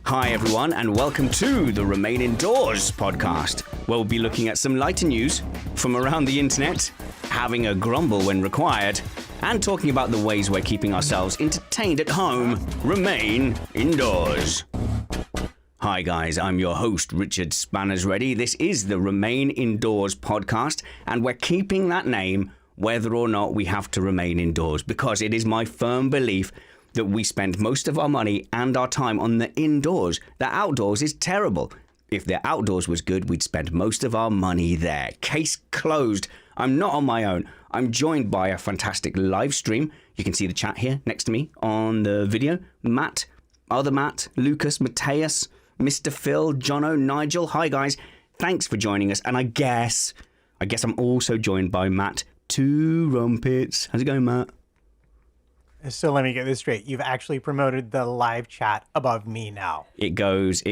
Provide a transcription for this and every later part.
Hi everyone, and welcome to the Remain Indoors podcast, where we'll be looking at some lighter news from around the internet, having a grumble when required, and talking about the ways we're keeping ourselves entertained at home. Remain indoors. Hi guys, I'm your host, Richard Spanners Ready. This is the Remain Indoors podcast, and we're keeping that name whether or not we have to remain indoors, because it is my firm belief that we spend most of our money and our time on the indoors. The outdoors is terrible. If the outdoors was good, we'd spend most of our money there. Case closed. I'm not on my own. I'm joined by a fantastic live stream. You can see the chat here next to me on the video. Matt, other Matt, Lucas, Mateus, Mr. Phil, Jono, Nigel. Hi guys. Thanks for joining us. And I guess I'm also joined by Matt Two Rumpets. How's it going, Matt? So let me get this straight. You've actually promoted the live chat above me now. It goes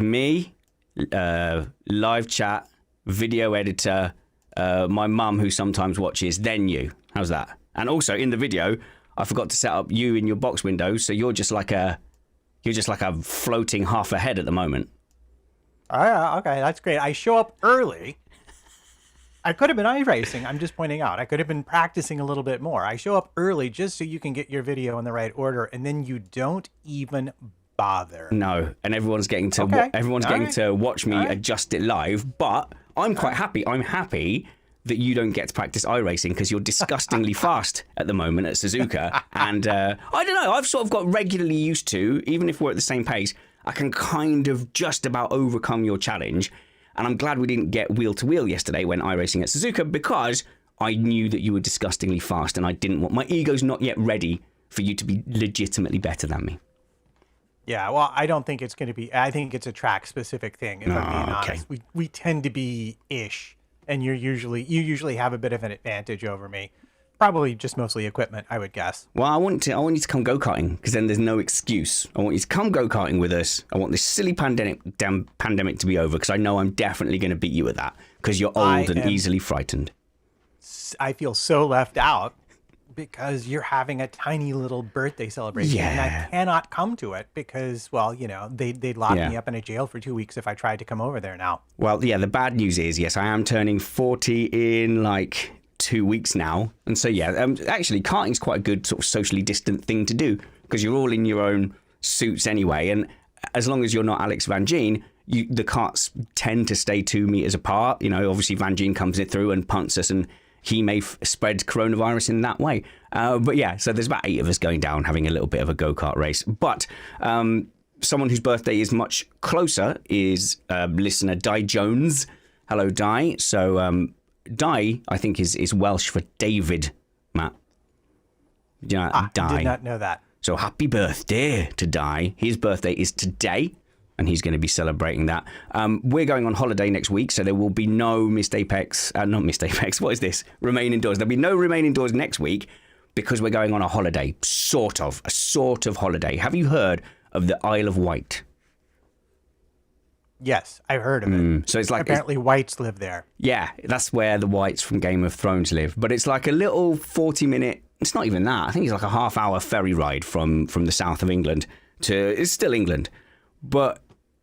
me, live chat, video editor, my mum who sometimes watches, then you. How's that? And also in the video, I forgot to set up you in your box window, so you're just like a floating half a head at the moment. Oh, yeah, okay, that's great. I show up early. I could have been iRacing. I'm just pointing out. I could have been practicing a little bit more. I show up early just so you can get your video in the right order, and then you don't even bother. No, and everyone's getting to to watch me adjust it live. But I'm quite happy. I'm happy that you don't get to practice iRacing because you're disgustingly fast at the moment at Suzuka. And I don't know. I've sort of got regularly used to, even if we're at the same pace, I can kind of just about overcome your challenge. And I'm glad we didn't get wheel-to-wheel yesterday when iRacing at Suzuka, because I knew that you were disgustingly fast and I didn't want... My ego's not yet ready for you to be legitimately better than me. Yeah, well, I don't think it's going to be... I think it's a track-specific thing, if I'm being honest. We tend to be ish, and you usually have a bit of an advantage over me. Probably just mostly equipment, I would guess. Well, I want you to come go-karting, because then there's no excuse. I want you to come go-karting with us. I want this silly pandemic to be over, because I know I'm definitely going to beat you at that, because you're old and easily frightened. I feel so left out, because you're having a tiny little birthday celebration, and I cannot come to it, because, well, you know, they'd lock me up in a jail for 2 weeks if I tried to come over there now. Well, yeah, the bad news is, yes, I am turning 40 in, 2 weeks now, and so actually karting's quite a good sort of socially distant thing to do, because you're all in your own suits anyway, and as long as you're not Alex Van Gien, the carts tend to stay 2 meters apart. You know, obviously Van Gien comes in through and punts us, and he may spread coronavirus in that way, but yeah, so there's about 8 of us going down having a little bit of a go-kart race. But someone whose birthday is much closer is listener Di Jones. Hello, Di. So Di, I think, is Welsh for David, Matt. Do you know, Di. I did not know that. So happy birthday to Di. His birthday is today, and he's going to be celebrating that. We're going on holiday next week, so there will be no Missed Apex. Not Missed Apex. What is this? Remain Indoors. There'll be no Remain Indoors next week because we're going on a holiday. A sort of holiday. Have you heard of the Isle of Wight? Yes, I've heard of it. So it's like apparently whites live there. Yeah, that's where the whites from Game of Thrones live. But it's like a little 40-minute. It's not even that. I think it's like a half-hour ferry ride from the south of England to. It's still England, but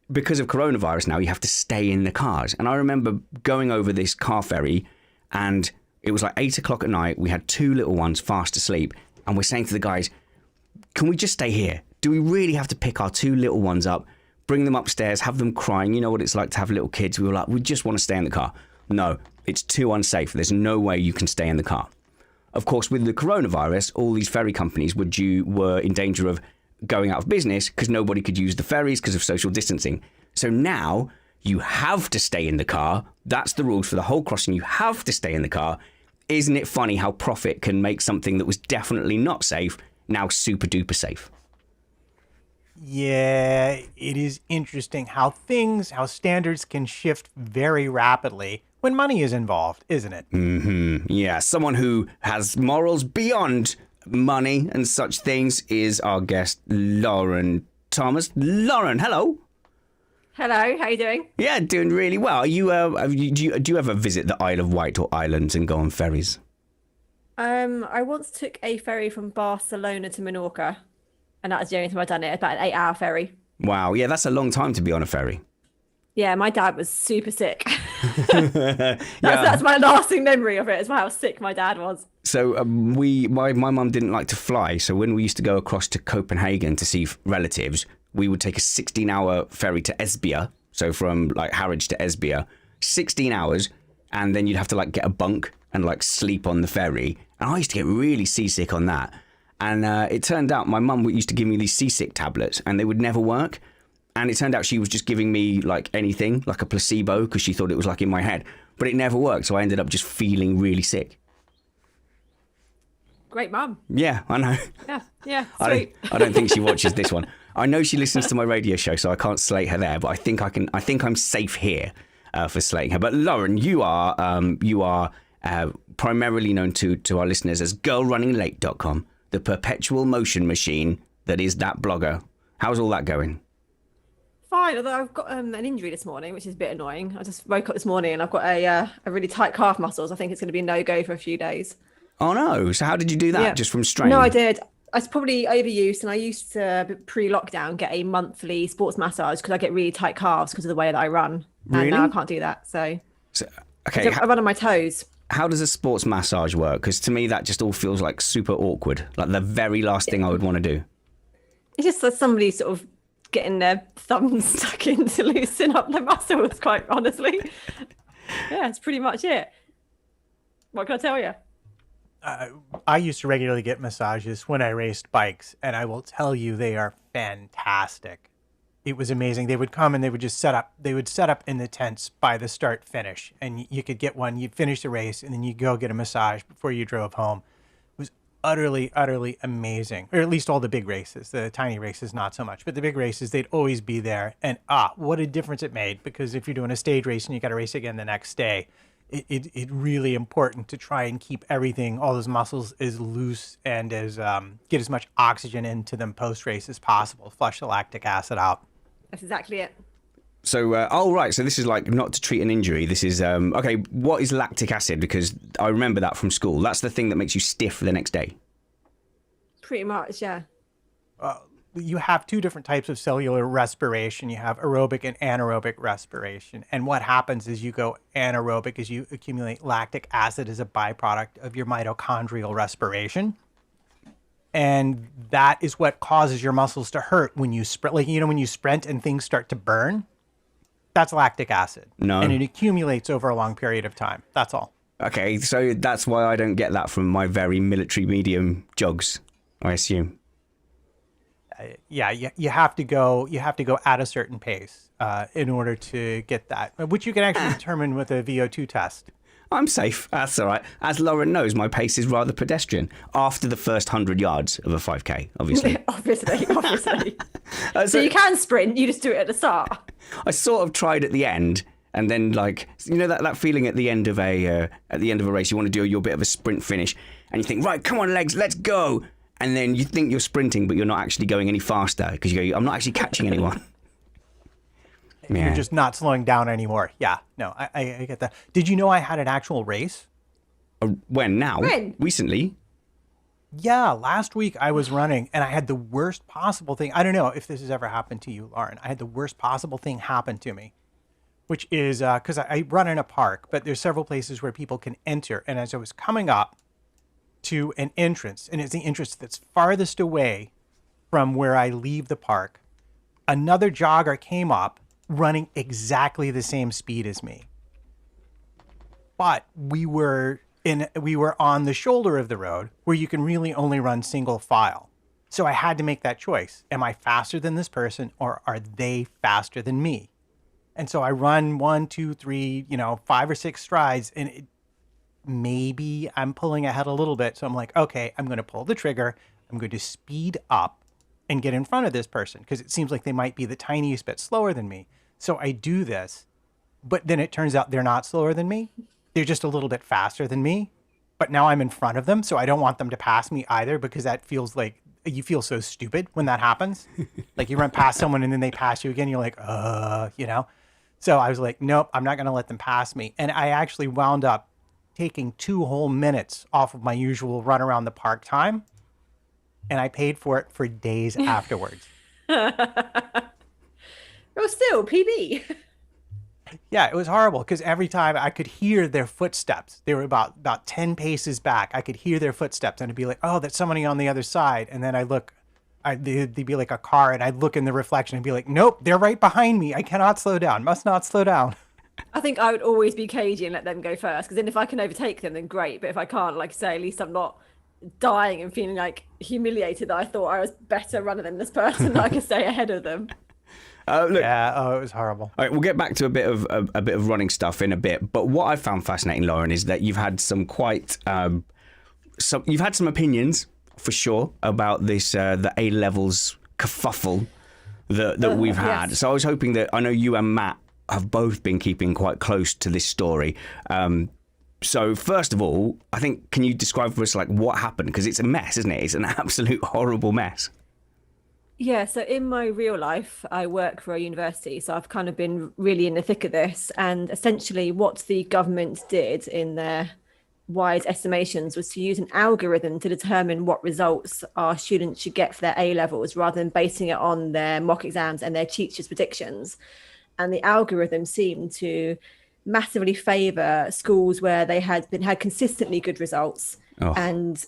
because of coronavirus now, you have to stay in the cars. And I remember going over this car ferry, and it was like 8 o'clock at night. We had 2 little ones fast asleep, and we're saying to the guys, "Can we just stay here? Do we really have to pick our 2 little ones up, bring them upstairs, have them crying? You know what it's like to have little kids." We were like, "We just want to stay in the car." No, it's too unsafe. There's no way you can stay in the car. Of course, with the coronavirus, all these ferry companies were in danger of going out of business because nobody could use the ferries because of social distancing. So now you have to stay in the car. That's the rules for the whole crossing. You have to stay in the car. Isn't it funny how profit can make something that was definitely not safe now super duper safe? Yeah, it is interesting how standards can shift very rapidly when money is involved, isn't it? Mm-hmm. Yeah, someone who has morals beyond money and such things is our guest, Lauren Thomas. Lauren, hello. Hello, how you doing? Yeah, doing really well. Are you, do you ever visit the Isle of Wight or islands and go on ferries? I once took a ferry from Barcelona to Menorca, and that was the only time I've done it. About an 8-hour ferry. Wow. Yeah, that's a long time to be on a ferry. Yeah, my dad was super sick. Yeah. That's my lasting memory of it, is how sick my dad was. So my mum didn't like to fly. So when we used to go across to Copenhagen to see relatives, we would take a 16-hour ferry to Esbjerg. So from like Harwich to Esbjerg, 16 hours. And then you'd have to like get a bunk and like sleep on the ferry. And I used to get really seasick on that. And it turned out my mum used to give me these seasick tablets and they would never work. And it turned out she was just giving me like anything, like a placebo, because she thought it was like in my head. But it never worked. So I ended up just feeling really sick. Great mum. Yeah, I know. Yeah, sweet. I don't think she watches this one. I know she listens to my radio show, so I can't slate her there. But I think I'm safe here for slating her. But Lauren, you are primarily known to our listeners as girlrunninglate.com, the perpetual motion machine that is that blogger. How's all that going? Fine, although I've got an injury this morning, which is a bit annoying. I just woke up this morning and I've got a really tight calf muscles. I think it's going to be a no-go for a few days. Oh no! So how did you do that? Yeah. Just from strain? No, I did. It's probably overuse, and I used to pre-lockdown get a monthly sports massage because I get really tight calves because of the way that I run. Really? And now I can't do that. So okay, I run on my toes. How does a sports massage work? Because to me, that just all feels like super awkward. Like the very last thing I would want to do. It's just like somebody sort of getting their thumbs stuck in to loosen up the muscles, quite honestly. Yeah, it's pretty much it. What can I tell you? I used to regularly get massages when I raced bikes, and I will tell you they are fantastic. It was amazing. They would come and they would just set up. They would set up in the tents by the start finish, and you could get one. You'd finish the race, and then you go get a massage before you drove home. It was utterly, utterly amazing. Or at least all the big races. The tiny races, not so much, but the big races, they'd always be there. And what a difference it made! Because if you're doing a stage race and you got to race again the next day, It really important to try and keep everything, all those muscles, as loose and as get as much oxygen into them post race as possible. Flush the lactic acid out. That's exactly it. So, right. So this is like not to treat an injury. This is okay. What is lactic acid? Because I remember that from school. That's the thing that makes you stiff the next day. Pretty much, yeah. You have two different types of cellular respiration. You have aerobic and anaerobic respiration. And what happens is you go anaerobic as you accumulate lactic acid as a byproduct of your mitochondrial respiration. And that is what causes your muscles to hurt when you sprint. Like, when you sprint and things start to burn, that's lactic acid. No. And it accumulates over a long period of time. That's all. Okay, so that's why I don't get that from my very military medium jogs, I assume. Yeah, you have to go at a certain pace in order to get that, which you can actually determine with a VO2 test. I'm safe. That's all right. As Lauren knows, my pace is rather pedestrian after the first 100 yards of a 5K, obviously. obviously. So you can sprint, you just do it at the start. I sort of tried at the end, and then that feeling at the end of a race, you want to do your bit of a sprint finish, and you think, right, come on, legs, let's go. And then you think you're sprinting, but you're not actually going any faster because you go, I'm not actually catching anyone. Yeah. You're just not slowing down anymore. Yeah, no, I get that. Did you know I had an actual race? When? Now? When? Recently? Yeah, last week I was running and I had the worst possible thing. I don't know if this has ever happened to you, Lauren. I had the worst possible thing happen to me, which is because I run in a park, but there's several places where people can enter. And as I was coming up to an entrance, and it's the entrance that's farthest away from where I leave the park, another jogger came up running exactly the same speed as me. But we were on the shoulder of the road where you can really only run single file. So I had to make that choice. Am I faster than this person, or are they faster than me? And so I run 1, 2, 3, 5 or 6 strides, and maybe I'm pulling ahead a little bit. So I'm like, okay, I'm going to pull the trigger. I'm going to speed up and get in front of this person because it seems like they might be the tiniest bit slower than me. So I do this, but then it turns out they're not slower than me. They're just a little bit faster than me, but now I'm in front of them. So I don't want them to pass me either, because that feels like you feel so stupid when that happens. Like you run past someone and then they pass you again. You're like, So I was like, nope, I'm not going to let them pass me. And I actually wound up taking 2 whole minutes off of my usual run around the park time. And I paid for it for days afterwards. Oh, still PB. Yeah, it was horrible because every time I could hear their footsteps. They were about 10 paces back. I could hear their footsteps and it'd be like, oh, that's somebody on the other side. And then I look, they'd be like a car and I'd look in the reflection and be like, nope, they're right behind me. I cannot slow down. Must not slow down. I think I would always be cagey and let them go first, because then if I can overtake them, then great. But if I can't, like I say, at least I'm not dying and feeling like humiliated that I thought I was better runner than this person, that I could stay ahead of them. Look, Yeah, oh, it was horrible. all right, we'll get back to a bit of running stuff in a bit. But what I found fascinating, Lauren, is that you've had some you've had some opinions for sure about this the A levels kerfuffle that we've had. Yes. So I was hoping that I know you and Matt have both been keeping quite close to this story. So first of all, I think, can you describe for us like what happened? Because it's a mess, isn't it? It's an absolute horrible mess. Yeah, so in my real life, I work for a university, so I've kind of been really in the thick of this. And essentially, what the government did in their wise estimations was to use an algorithm to determine what results our students should get for their A levels, rather than basing it on their mock exams and their teachers' predictions. And the algorithm seemed to massively favour schools where they had consistently good results. Oh. And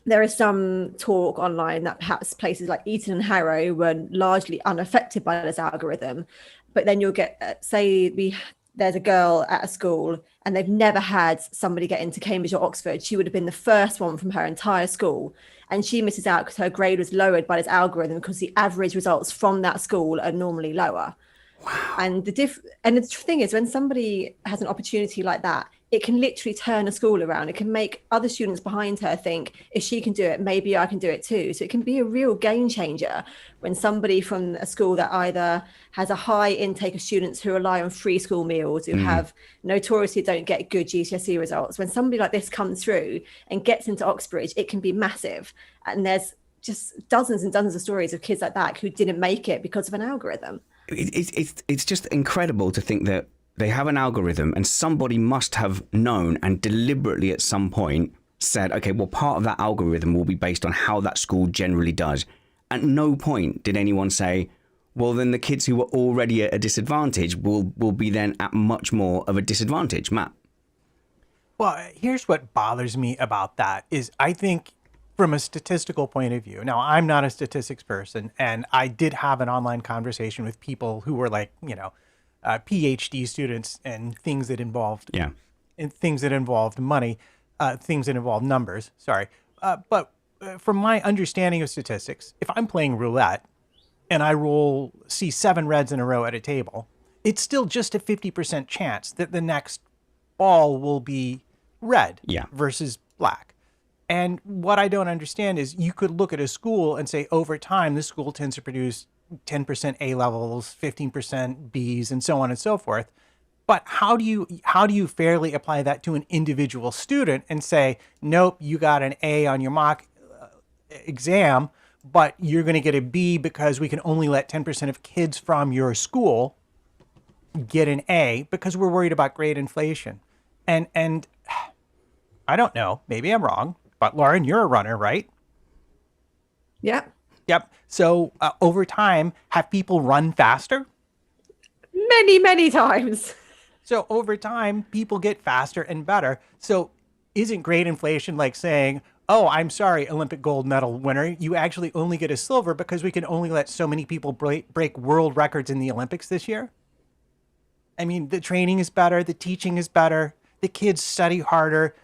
there is some talk online that perhaps places like Eton and Harrow were largely unaffected by this algorithm. But then you'll get, there's a girl at a school and they've never had somebody get into Cambridge or Oxford. She would have been the first one from her entire school. And she misses out because her grade was lowered by this algorithm, because the average results from that school are normally lower. Wow. And the thing is, when somebody has an opportunity like that, it can literally turn a school around. It can make other students behind her think, if she can do it, maybe I can do it too. So it can be a real game changer when somebody from a school that either has a high intake of students who rely on free school meals, who have notoriously don't get good GCSE results, when somebody like this comes through and gets into Oxbridge, it can be massive. And there's just dozens and dozens of stories of kids like that who didn't make it because of an algorithm. It's just incredible to think that they have an algorithm and somebody must have known and deliberately at some point said, okay, well, part of that algorithm will be based on how that school generally does. At no point did anyone say, well, then the kids who were already at a disadvantage will be then at much more of a disadvantage. Matt? Well, here's what bothers me about that is I think from a statistical point of view, now I'm not a statistics person, and I did have an online conversation with people who were like, PhD students and things that involved money, things that involved numbers. Sorry. But from my understanding of statistics, if I'm playing roulette and I see 7 reds in a row at a table, it's still just a 50% chance that the next ball will be red versus black. And what I don't understand is you could look at a school and say over time, this school tends to produce 10% A levels, 15% Bs, and so on and so forth. But how do you fairly apply that to an individual student and say, nope, you got an A on your mock exam, but you're going to get a B because we can only let 10% of kids from your school get an A because we're worried about grade inflation. And I don't know, maybe I'm wrong, but Lauren, you're a runner, right? Yeah. Yep. So over time, have people run faster? Many, many times. So over time, people get faster and better. So isn't grade inflation like saying, oh, I'm sorry, Olympic gold medal winner, you actually only get a silver because we can only let so many people break world records in the Olympics this year? I mean, the training is better, the teaching is better, the kids study harder.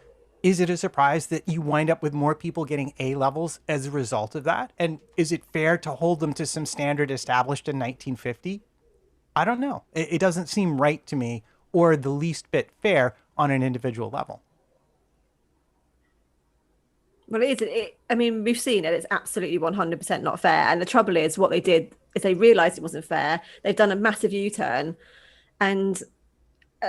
Is it a surprise that you wind up with more people getting A levels as a result of that? And is it fair to hold them to some standard established in 1950? I don't know. It doesn't seem right to me, or the least bit fair on an individual level. Well, it is. I mean, we've seen it. It's absolutely 100% not fair. And the trouble is, what they did is they realised it wasn't fair. They've done a massive U-turn, and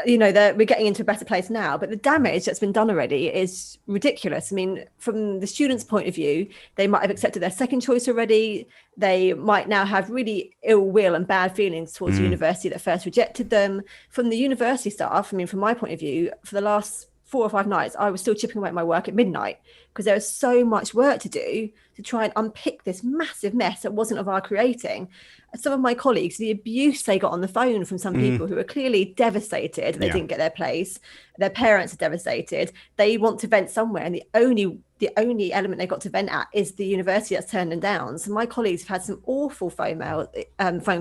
we're getting into a better place now, but the damage that's been done already is ridiculous. I mean, from the students' point of view, they might have accepted their second choice already. They might now have really ill will and bad feelings towards the university that first rejected them. From the university staff, I mean, from my point of view, for the last 4 or 5 nights, I was still chipping away at my work at midnight because there was so much work to do to try and unpick this massive mess that wasn't of our creating. Some of my colleagues, the abuse they got on the phone from some people who were clearly devastated that they didn't get their place. Their parents are devastated. They want to vent somewhere, and the only element they got to vent at is the university that's turned them down. So my colleagues have had some awful phone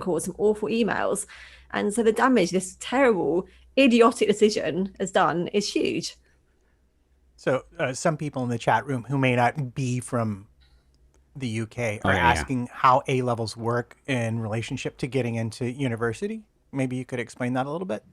calls, some awful emails. And so the damage this terrible, idiotic decision has done is huge. So some people in the chat room who may not be from the UK are asking how A levels work in relationship to getting into university. Maybe you could explain that a little bit.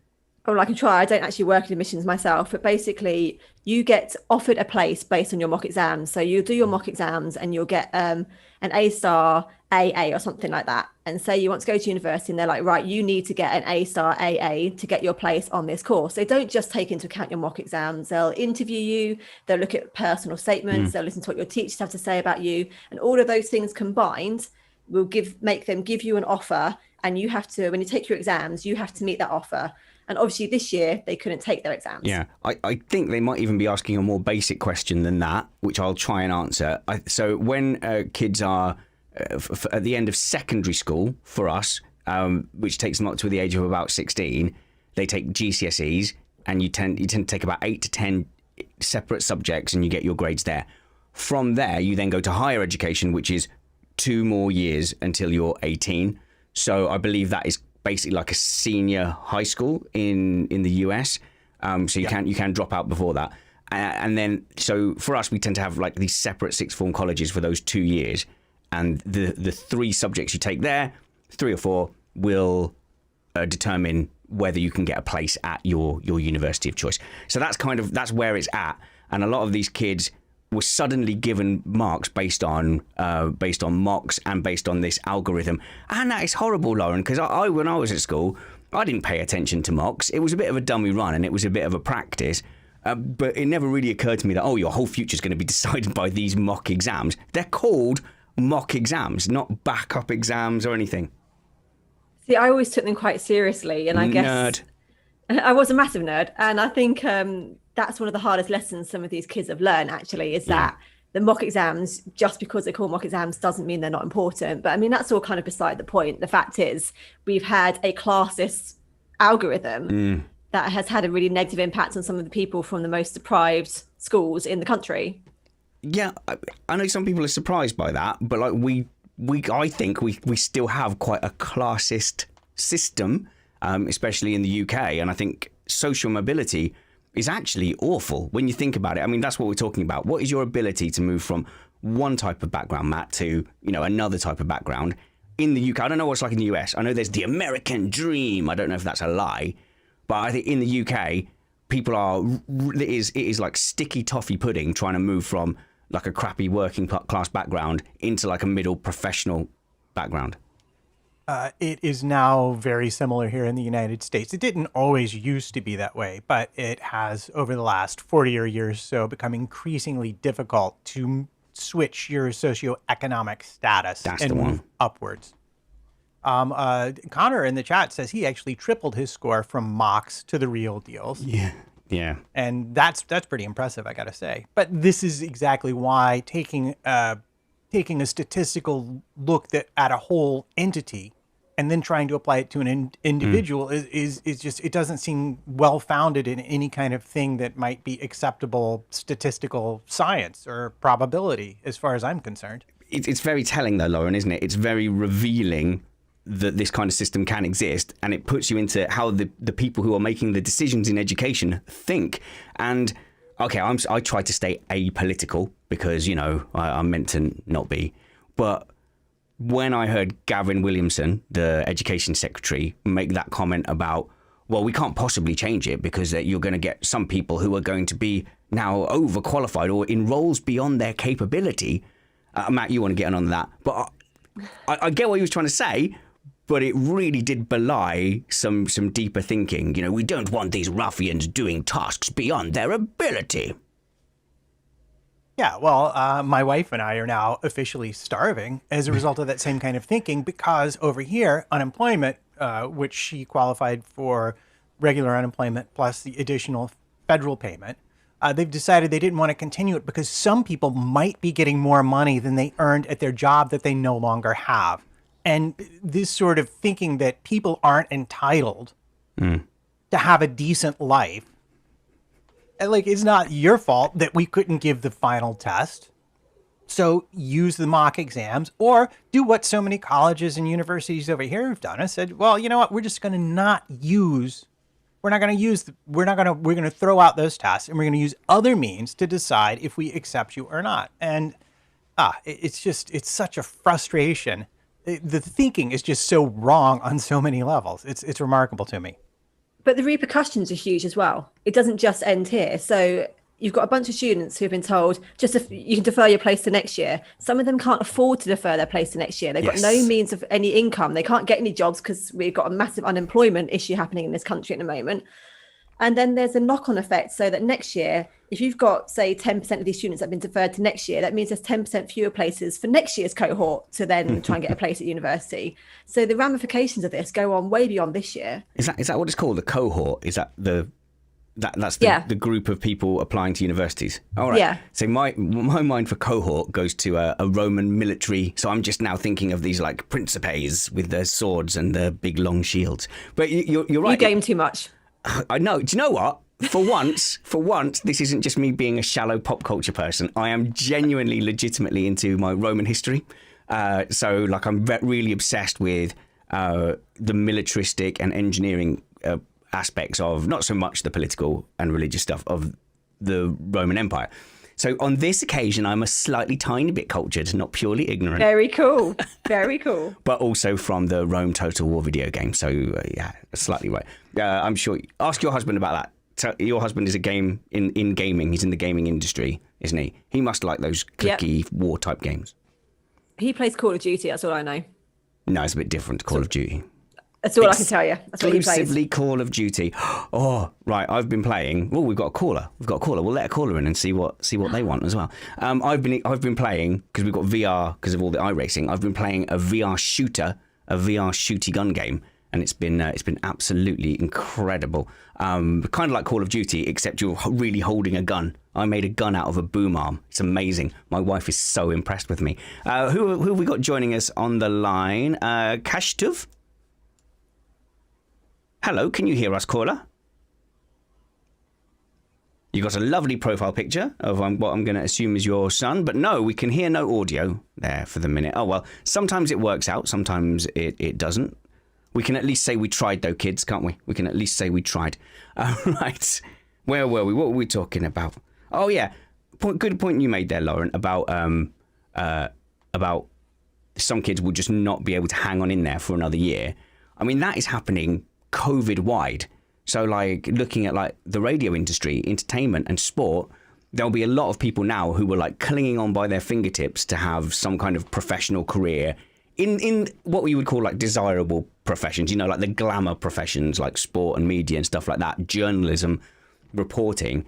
Oh, I can try. I don't actually work in admissions myself, but basically you get offered a place based on your mock exams. So you do your mock exams and you'll get an A-star AA or something like that. And say you want to go to university and they're like, right, you need to get an A-star AA to get your place on this course. They don't just take into account your mock exams. They'll interview you. They'll look at personal statements. They'll listen to what your teachers have to say about you. And all of those things combined will make them give you an offer. And you have to, when you take your exams, you have to meet that offer. And obviously this year they couldn't take their exams. Yeah, I think they might even be asking a more basic question than that, which I'll try and answer. So when kids are at the end of secondary school for us, which takes them up to the age of about 16, they take GCSEs, and you tend to take about 8 to 10 separate subjects, and you get your grades there. From there, you then go to higher education, which is 2 more years until you're 18. So I believe that is basically like a senior high school in the US. So you can drop out before that. And then, so for us, we tend to have like these separate sixth form colleges for those 2 years. And the 3 subjects you take there, 3 or 4, will determine whether you can get a place at your university of choice. So that's where it's at. And a lot of these kids were suddenly given marks based on mocks and based on this algorithm. And that is horrible, Lauren, because when I was at school, I didn't pay attention to mocks. It was a bit of a dummy run and it was a bit of a practice. But it never really occurred to me that, your whole future is going to be decided by these mock exams. They're called mock exams, not backup exams or anything. See, I always took them quite seriously. And I guess I was a massive nerd. And I think that's one of the hardest lessons some of these kids have learned, actually, is that the mock exams, just because they're called mock exams, doesn't mean they're not important. But I mean, that's all kind of beside the point. The fact is, we've had a classist algorithm that has had a really negative impact on some of the people from the most deprived schools in the country. Yeah, I know some people are surprised by that, but like I think we still have quite a classist system, especially in the UK. And I think social mobility is actually awful when you think about it. I mean, that's what we're talking about. What is your ability to move from one type of background, Matt, to, another type of background in the UK? I don't know what's like in the US. I know there's the American dream. I don't know if that's a lie, but I think in the UK, it is like sticky toffee pudding trying to move from like a crappy working class background into like a middle professional background. It is now very similar here in the United States. It didn't always used to be that way, but it has, over the last 40 years or so, become increasingly difficult to switch your socioeconomic status and move upwards. Connor in the chat says he actually tripled his score from mocks to the real deals. Yeah. And that's pretty impressive, I got to say. But this is exactly why taking a statistical look at a whole entity and then trying to apply it to an individual is just, it doesn't seem well-founded in any kind of thing that might be acceptable statistical science or probability, as far as I'm concerned. It's very telling though, Lauren, isn't it? It's very revealing that this kind of system can exist, and it puts you into how the people who are making the decisions in education think. And okay, I try to stay apolitical because, I'm meant to not be. But when I heard Gavin Williamson, the education secretary, make that comment about, well, we can't possibly change it because you're going to get some people who are going to be now overqualified or in roles beyond their capability. Matt, you want to get in on that. But I get what he was trying to say, but it really did belie some deeper thinking. We don't want these ruffians doing tasks beyond their ability. Yeah, well, my wife and I are now officially starving as a result of that same kind of thinking, because over here, unemployment, which she qualified for regular unemployment plus the additional federal payment, They've decided they didn't want to continue it because some people might be getting more money than they earned at their job that they no longer have. And this sort of thinking that people aren't entitled to have a decent life. And like, it's not your fault that we couldn't give the final test. So use the mock exams or do what so many colleges and universities over here have done. I said, well, you know what? We're just going to we're going to throw out those tests and we're going to use other means to decide if we accept you or not. And it's such a frustration. The thinking is just so wrong on so many levels. It's remarkable to me. But the repercussions are huge as well. It doesn't just end here. So you've got a bunch of students who've been told you can defer your place to next year. Some of them can't afford to defer their place to next year. They've got no means of any income. They can't get any jobs because we've got a massive unemployment issue happening in this country at the moment. And then there's a knock-on effect so that next year, if you've got, say, 10% of these students that have been deferred to next year, that means there's 10% fewer places for next year's cohort to then try and get a place at university. So the ramifications of this go on way beyond this year. Is that what it's called? The cohort? Is that that's the group of people applying to universities? All right. Yeah. So my mind for cohort goes to a Roman military. So I'm just now thinking of these like principes with their swords and their big long shields. But you're right. You game too much. I know. Do you know what? For once, this isn't just me being a shallow pop culture person. I am genuinely, legitimately into my Roman history. So, like, I'm really obsessed with the militaristic and engineering aspects of not so much the political and religious stuff of the Roman Empire. So on this occasion, I'm a slightly tiny bit cultured, not purely ignorant. Very cool. Very cool. But also from the Rome Total War video game. So yeah, slightly right. I'm sure. Ask your husband about that. So your husband is in gaming. He's in the gaming industry, isn't he? He must like those clicky war type games. He plays Call of Duty. That's all I know. No, it's a bit different to Call of Duty. That's all I can tell you. That's what he plays. Exclusively Call of Duty. Oh, right. I've been playing. Oh, we've got a caller. We'll let a caller in and see what they want as well. I've been playing because we've got VR because of all the iRacing. I've been playing a VR shooty gun game, and it's been absolutely incredible. Kind of like Call of Duty, except you're really holding a gun. I made a gun out of a boom arm. It's amazing. My wife is so impressed with me. Who have we got joining us on the line? Kashtuv? Hello, can you hear us, caller? You got a lovely profile picture of what I'm going to assume is your son, but no, we can hear no audio there for the minute. Oh, well, sometimes it works out, sometimes it doesn't. We can at least say we tried, though, kids, can't we? We can at least say we tried. Right. Where were we? What were we talking about? Oh, yeah. Good point you made there, Lauren, about some kids will just not be able to hang on in there for another year. I mean, that is happening COVID-wide. So, like, looking at, like, the radio industry, entertainment and sport, there'll be a lot of people now who were, like, clinging on by their fingertips to have some kind of professional career in what we would call, like, desirable professions, you know, like the glamour professions, like sport and media and stuff like that, journalism, reporting.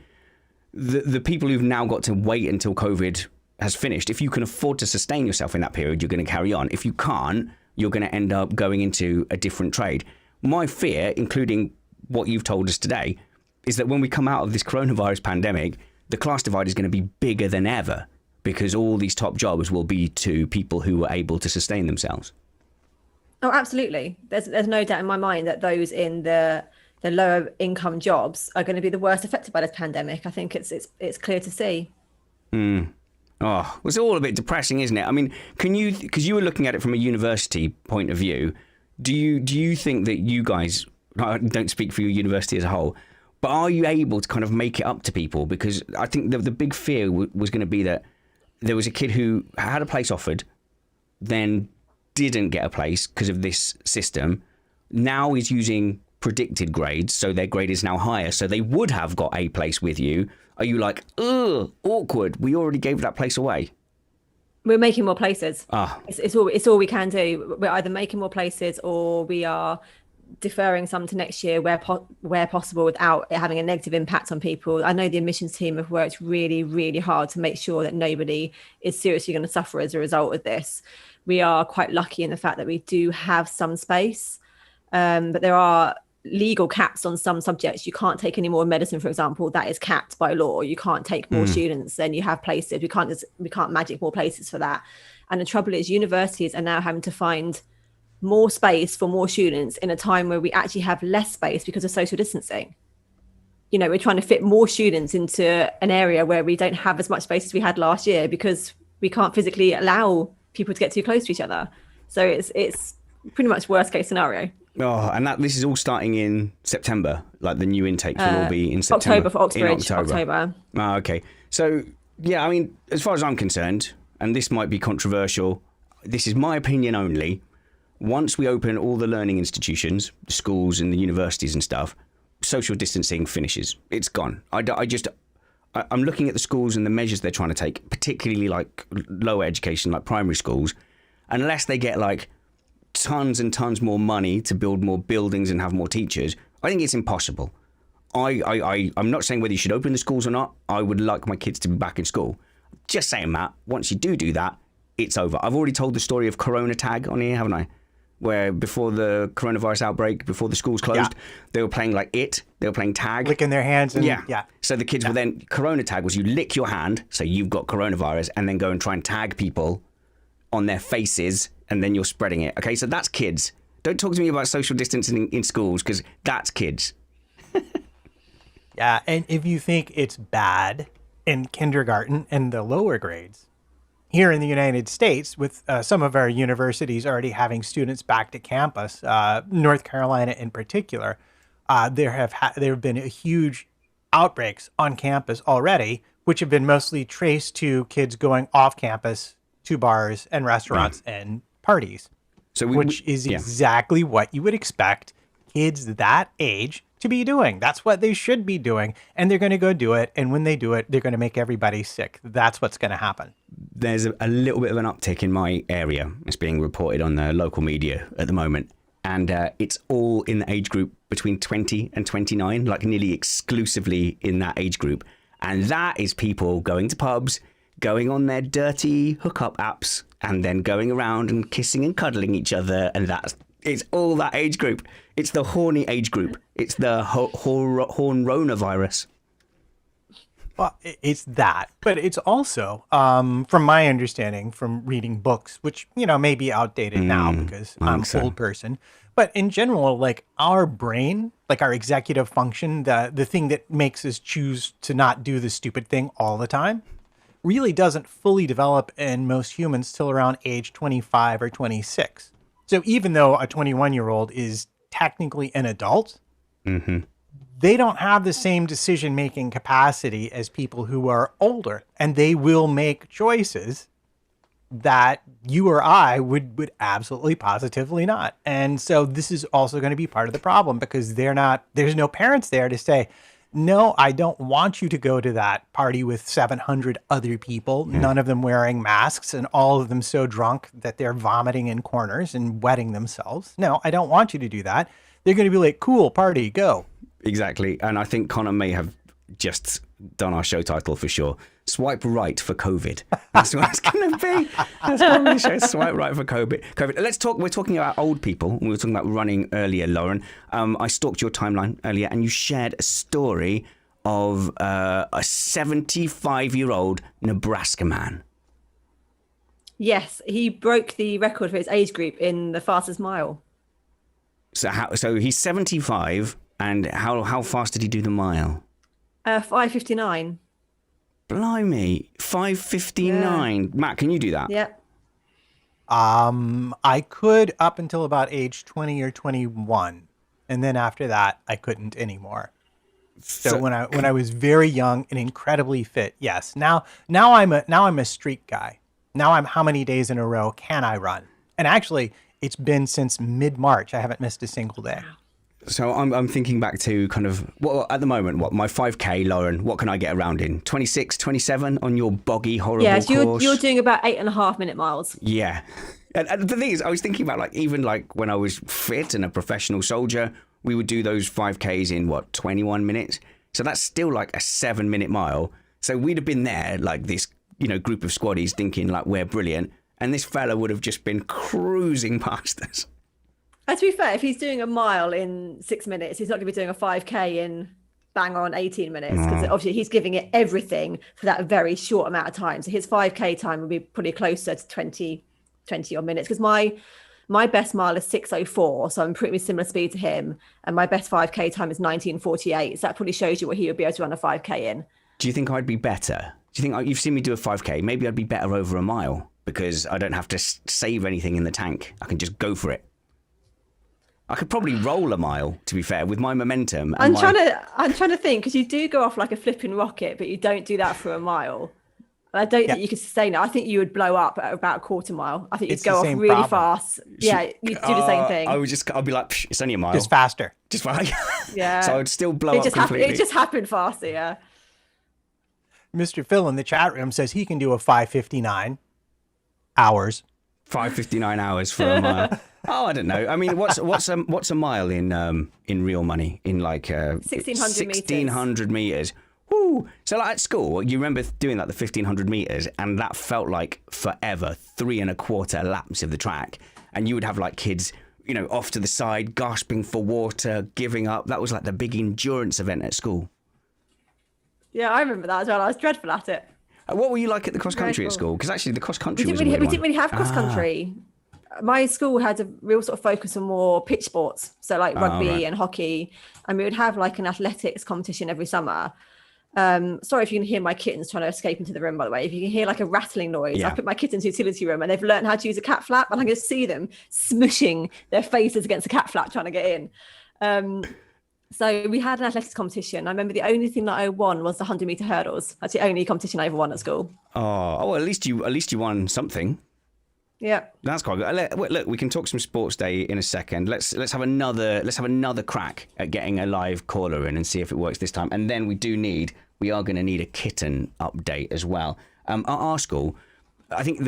The people who've now got to wait until COVID has finished, if you can afford to sustain yourself in that period, you're going to carry on. If you can't, you're going to end up going into a different trade. My fear, including what you've told us today, is that when we come out of this coronavirus pandemic, the class divide is going to be bigger than ever because all these top jobs will be to people who are able to sustain themselves. Oh, absolutely. There's no doubt in my mind that those in the lower income jobs are going to be the worst affected by this pandemic. I think it's clear to see. Oh, it's all a bit depressing, isn't it? I mean, because you were looking at it from a university point of view, do you think that you guys, I don't speak for your university as a whole, but are you able to kind of make it up to people? Because I think the big fear was going to be that there was a kid who had a place offered, then didn't get a place because of this system, now is using predicted grades, so their grade is now higher, so they would have got a place with you. Are you like, ugh, awkward, we already gave that place away? We're making more places. It's all we can do. We're either making more places or we are deferring some to next year where possible without it having a negative impact on people. I know the admissions team have worked really, really hard to make sure that nobody is seriously going to suffer as a result of this. We are quite lucky in the fact that we do have some space, but there are legal caps on some subjects. You can't take any more medicine, for example. That is capped by law. You can't take more students than you have places. We can't magic more places for that. And the trouble is, universities are now having to find more space for more students in a time where we actually have less space because of social distancing. You know, we're trying to fit more students into an area where we don't have as much space as we had last year because we can't physically allow people to get too close to each other. So it's pretty much worst case scenario. Oh, and this is all starting in September. Like the new intakes will all be in September. October for Oxbridge. October. Oh, okay. So yeah, I mean, as far as I'm concerned, and this might be controversial, this is my opinion only. Once we open all the learning institutions, the schools and the universities and stuff, social distancing finishes. It's gone. I'm looking at the schools and the measures they're trying to take, particularly like lower education, like primary schools, unless they get like tons and tons more money to build more buildings and have more teachers, I think it's impossible. I'm not saying whether you should open the schools or not. I would like my kids to be back in school. Just saying, Matt, once you do that, it's over. I've already told the story of Corona Tag on here, haven't I? Where before the coronavirus outbreak, before the schools closed, they were playing they were playing tag. Licking their hands. And, So the kids were then, Corona Tag was you lick your hand, so you've got coronavirus, and then go and try and tag people on their faces, and then you're spreading it. Okay, so that's kids. Don't talk to me about social distancing in schools, because that's kids. Yeah, and if you think it's bad in kindergarten and the lower grades, here in the United States, with some of our universities already having students back to campus, North Carolina in particular, there have been huge outbreaks on campus already, which have been mostly traced to kids going off campus to bars and restaurants and parties, which is exactly what you would expect kids that age to be doing. That's what they should be doing. And they're going to go do it. And when they do it, they're going to make everybody sick. That's what's going to happen. There's a little bit of an uptick in my area. It's being reported on the local media at the moment. And it's all in the age group between 20 and 29, like nearly exclusively in that age group. And that is people going to pubs, going on their dirty hookup apps, and then going around and kissing and cuddling each other. And it's all that age group. It's the horny age group. It's the horronavirus. Well, it's that. But it's also, from my understanding, from reading books, which, may be outdated now because I'm an old person. But in general, like our brain, like our executive function, the thing that makes us choose to not do the stupid thing all the time, really doesn't fully develop in most humans till around age 25 or 26. So even though a 21-year-old is technically an adult, they don't have the same decision-making capacity as people who are older. And they will make choices that you or I would absolutely positively not. And so this is also going to be part of the problem because there's no parents there to say, no, I don't want you to go to that party with 700 other people, none of them wearing masks and all of them so drunk that they're vomiting in corners and wetting themselves. No, I don't want you to do that. They're going to be like, cool, party, go. Exactly. And I think Connor may have just done our show title for sure. Swipe right for COVID. That's what it's going to be. That's probably the show. Swipe right for COVID. We're talking about old people. We were talking about running earlier, Lauren. I stalked your timeline earlier and you shared a story of a 75-year-old Nebraska man. Yes, he broke the record for his age group in the fastest mile. So he's 75, and how fast did he do the mile? 5:59. Blimey, 5:59. Yeah. Matt, can you do that? Yep. I could up until about age 20 or 21, and then after that, I couldn't anymore. So when I was very young and incredibly fit, yes. Now I'm a streak guy. Now I'm how many days in a row can I run? And actually, it's been since mid-March. I haven't missed a single day. So I'm thinking back to kind of, at the moment, my 5K, Lauren, what can I get around in? 26, 27 on your boggy, horrible course? Yeah, so you're doing about 8.5-minute miles. Yeah. And the thing is, I was thinking about even when I was fit and a professional soldier, we would do those 5Ks in 21 minutes. So that's still like a 7-minute mile. So we'd have been there like this, group of squaddies thinking like we're brilliant. And this fella would have just been cruising past us. To to be fair, if he's doing a mile in 6 minutes, he's not going to be doing a 5K in bang on 18 minutes because obviously he's giving it everything for that very short amount of time. So his 5K time will be pretty closer to 20 odd minutes because my best mile is 6:04, so I'm pretty similar speed to him, and my best 5K time is 19:48. So that probably shows you what he would be able to run a 5K in. Do you think I'd be better? Do you think you've seen me do a 5K? Maybe I'd be better over a mile because I don't have to save anything in the tank. I can just go for it. I could probably roll a mile, to be fair, with my momentum. I'm trying to think because you do go off like a flipping rocket, but you don't do that for a mile. I don't think you could sustain it. I think you would blow up at about a quarter mile. I think you'd go off really fast. Yeah, you'd do the same thing. I'd be like, it's only a mile. Just faster. Just faster. Yeah. So I'd still blow up completely. It just happened faster, yeah. Mr. Phil in the chat room says he can do a 5:59 hours. 5:59 hours for a mile. Oh, I don't know. I mean, what's a mile in real money? In like 1,600 meters. Woo! So like at school, you remember doing like the 1,500 meters, and that felt like forever, 3.25 laps of the track, and you would have like kids, you know, off to the side, gasping for water, giving up. That was like the big endurance event at school. Yeah, I remember that as well. I was dreadful at it. What were you like at the cross country at school? Because actually, the cross country we didn't really have cross country. My school had a real sort of focus on more pitch sports, so like rugby and hockey, and we would have like an athletics competition every summer. Sorry if you can hear my kittens trying to escape into the room, by the way. If you can hear like a rattling noise, I put my kittens in the utility room and they've learned how to use a cat flap, and I can just see them smushing their faces against a cat flap trying to get in. So we had an athletics competition. I remember the only thing that I won was the 100-meter hurdles. That's the only competition I ever won at school. Oh, well, at least you won something. Yeah, that's quite good. Look, we can talk some sports day in a second. Let's have another crack at getting a live caller in and see if it works this time. And then we are going to need a kitten update as well. At our school, I think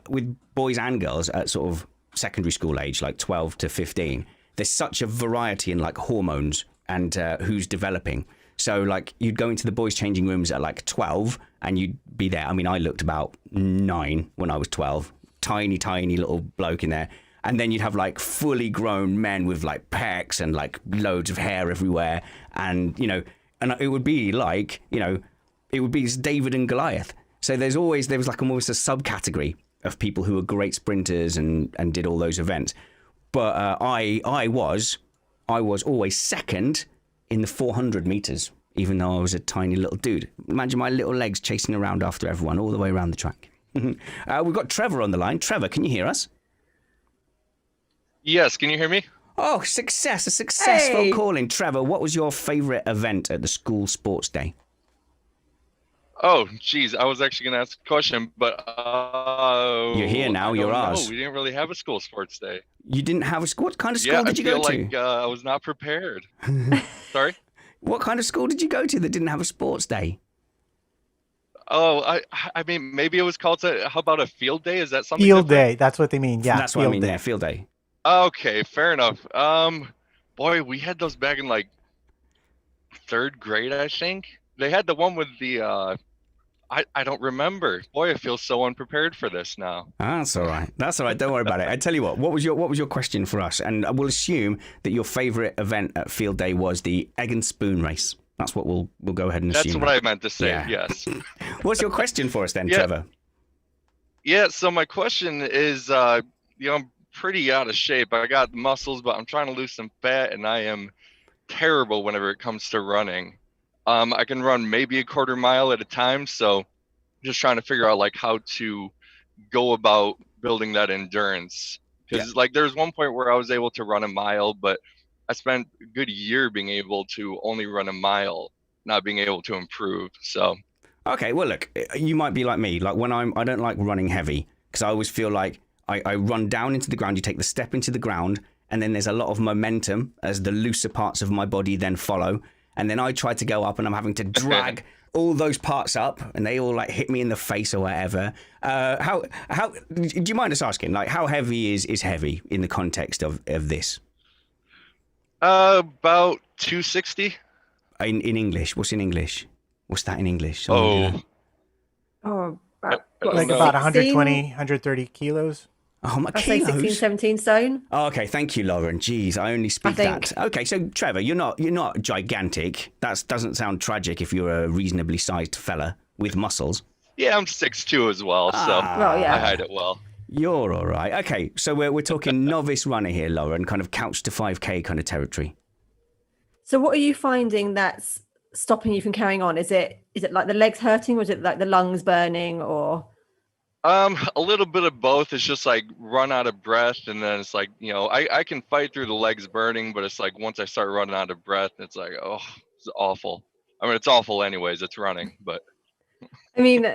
with boys and girls at sort of secondary school age, like 12 to 15, there's such a variety in like hormones and who's developing. So like you'd go into the boys' changing rooms at like 12 and you'd be there. I mean, I looked about 9 when I was 12. Tiny little bloke in there, and then you'd have like fully grown men with like pecs and like loads of hair everywhere, and you know, and it would be like, you know, it would be David and Goliath. So there was like almost a subcategory of people who were great sprinters and did all those events, but I was always second in the 400 meters, even though I was a tiny little dude. Imagine my little legs chasing around after everyone all the way around the track. We've got Trevor on the line. Trevor, can you hear us? Yes, can you hear me? Oh, a successful calling. Trevor, what was your favourite event at the school sports day? Oh, geez, I was actually going to ask a question, but... You're here now, you're ours. No, we didn't really have a school sports day. You didn't have a school? What kind of school did you go to? I feel like I was not prepared. Sorry? What kind of school did you go to that didn't have a sports day? Oh, I mean, maybe it was called, how about a field day? Is that something Field different? day, that's what they mean, yeah. That's what I mean, yeah, field day. Okay, fair enough. Boy, we had those back in like 3rd grade, I think. They had the one with the, I don't remember. Boy, I feel so unprepared for this now. That's all right. That's all right. Don't worry about it. I tell you what was your question for us? And we'll assume that your favourite event at field day was the egg and spoon race. That's what we'll go ahead and assume. That's what I meant to say, yes. What's your question for us then, Trevor? Yeah, so my question is, you know, I'm pretty out of shape. I got muscles, but I'm trying to lose some fat, and I am terrible whenever it comes to running. I can run maybe a quarter mile at a time, so just trying to figure out like how to go about building that endurance. Because like there's one point where I was able to run a mile, but I spent a good year being able to only run a mile, not being able to improve. So, okay, well, look, you might be like me. Like when I don't like running heavy because I always feel like I run down into the ground. You take the step into the ground, and then there's a lot of momentum as the looser parts of my body then follow. And then I try to go up, and I'm having to drag all those parts up, and they all like hit me in the face or whatever. How do you mind us asking? Like, how heavy is heavy in the context of this? About 260. In English, what's in English? What's that in English? Like about 120, 130 kilos. Oh, my I'd say 16, kilos. 17 stone. Oh, okay, thank you, Lauren. Jeez, I only speak think. that. Okay, so Trevor, you're not gigantic. That doesn't sound tragic if you're a reasonably sized fella with muscles. Yeah, I'm 6'2" as well, so Well, yeah. I hide it well. You're all right. Okay, so we're talking novice runner here, Lauren, kind of couch to 5K kind of territory. So what are you finding that's stopping you from carrying on? Is it like the legs hurting, or is it like the lungs burning, or? A little bit of both. It's just like run out of breath, and then it's like, I can fight through the legs burning, but it's like once I start running out of breath, it's like, oh, it's awful. I mean, it's awful anyways. It's running, but. I mean,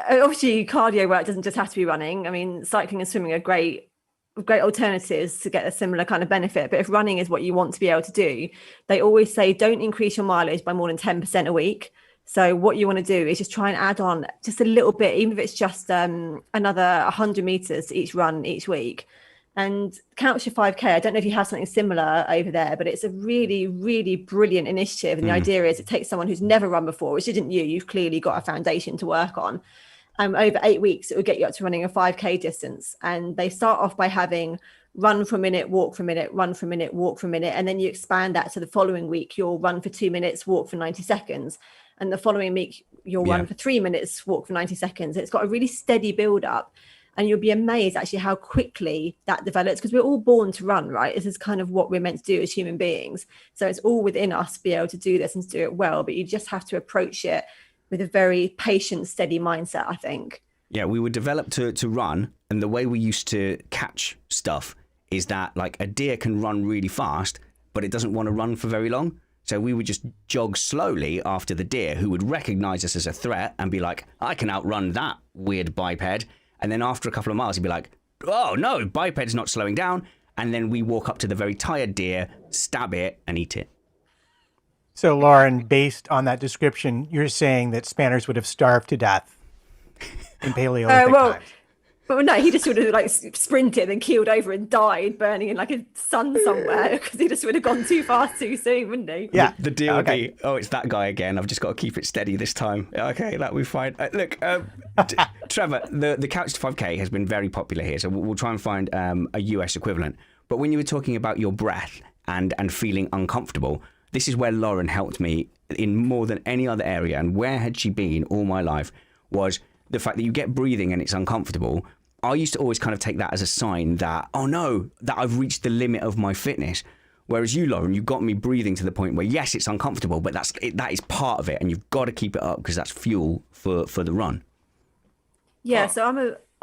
obviously cardio work doesn't just have to be running. I mean, cycling and swimming are great alternatives to get a similar kind of benefit. But if running is what you want to be able to do, they always say don't increase your mileage by more than 10% a week. So what you want to do is just try and add on just a little bit, even if it's just another 100 meters to each run each week. And Couch to 5K, I don't know if you have something similar over there, but it's a really, really brilliant initiative. And the idea is it takes someone who's never run before, which isn't you. You've clearly got a foundation to work on. Over 8 weeks, it will get you up to running a 5K distance. And they start off by having run for a minute, walk for a minute, run for a minute, walk for a minute. And then you expand that to the following week, you'll run for 2 minutes, walk for 90 seconds. And the following week, you'll run for 3 minutes, walk for 90 seconds. It's got a really steady build up. And you'll be amazed actually how quickly that develops, because we're all born to run, right? This is kind of what we're meant to do as human beings. So it's all within us to be able to do this and to do it well. But you just have to approach it with a very patient, steady mindset, I think. Yeah, we were developed to run, and the way we used to catch stuff is that like a deer can run really fast, but it doesn't want to run for very long. So we would just jog slowly after the deer, who would recognize us as a threat and be like, I can outrun that weird biped. And then after a couple of miles, he'd be like, oh no, biped's not slowing down. And then we walk up to the very tired deer, stab it, and eat it. So, Lauren, based on that description, you're saying that spanners would have starved to death in Paleolithic times. But no, he just would have like sprinted and keeled over and died burning in like a sun somewhere, because he just would have gone too fast too soon, wouldn't he? Yeah. The deal would be, oh, it's that guy again. I've just got to keep it steady this time. Okay, that'll be fine. Look, Trevor, the Couch to 5K has been very popular here, so we'll try and find a US equivalent. But when you were talking about your breath and feeling uncomfortable, this is where Lauren helped me in more than any other area. And where had she been all my life was the fact that you get breathing and it's uncomfortable. I used to always kind of take that as a sign that, oh no, that I've reached the limit of my fitness. Whereas you, Lauren, you got me breathing to the point where, yes, it's uncomfortable, but that is part of it. And you've got to keep it up because that's fuel for the run. Yeah, so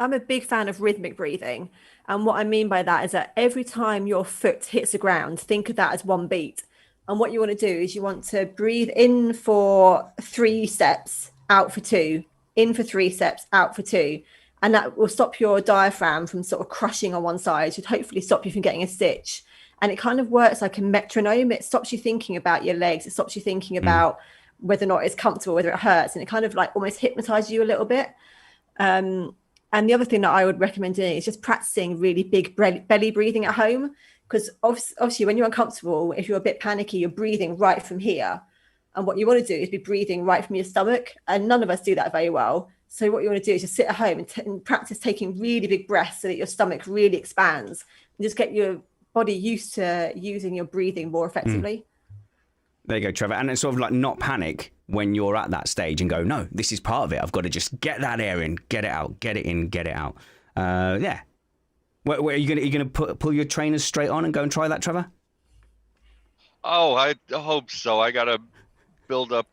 I'm a big fan of rhythmic breathing. And what I mean by that is that every time your foot hits the ground, think of that as one beat. And what you want to do is you want to breathe in for 3 steps, out for 2, in for 3 steps, out for 2. And that will stop your diaphragm from sort of crushing on one side, should hopefully stop you from getting a stitch. And it kind of works like a metronome. It stops you thinking about your legs. It stops you thinking about whether or not it's comfortable, whether it hurts. And it kind of like almost hypnotizes you a little bit. And the other thing that I would recommend doing is just practicing really big belly breathing at home. Because obviously when you're uncomfortable, if you're a bit panicky, you're breathing right from here. And what you want to do is be breathing right from your stomach. And none of us do that very well. So what you want to do is just sit at home and practice taking really big breaths so that your stomach really expands, and just get your body used to using your breathing more effectively. There you go, Trevor. And it's sort of like not panic when you're at that stage and go, no, this is part of it. I've got to just get that air in, get it out, get it in, get it out. Yeah. Where are you going to pull your trainers straight on and go and try that, Trevor? Oh, I hope so. I got to build up.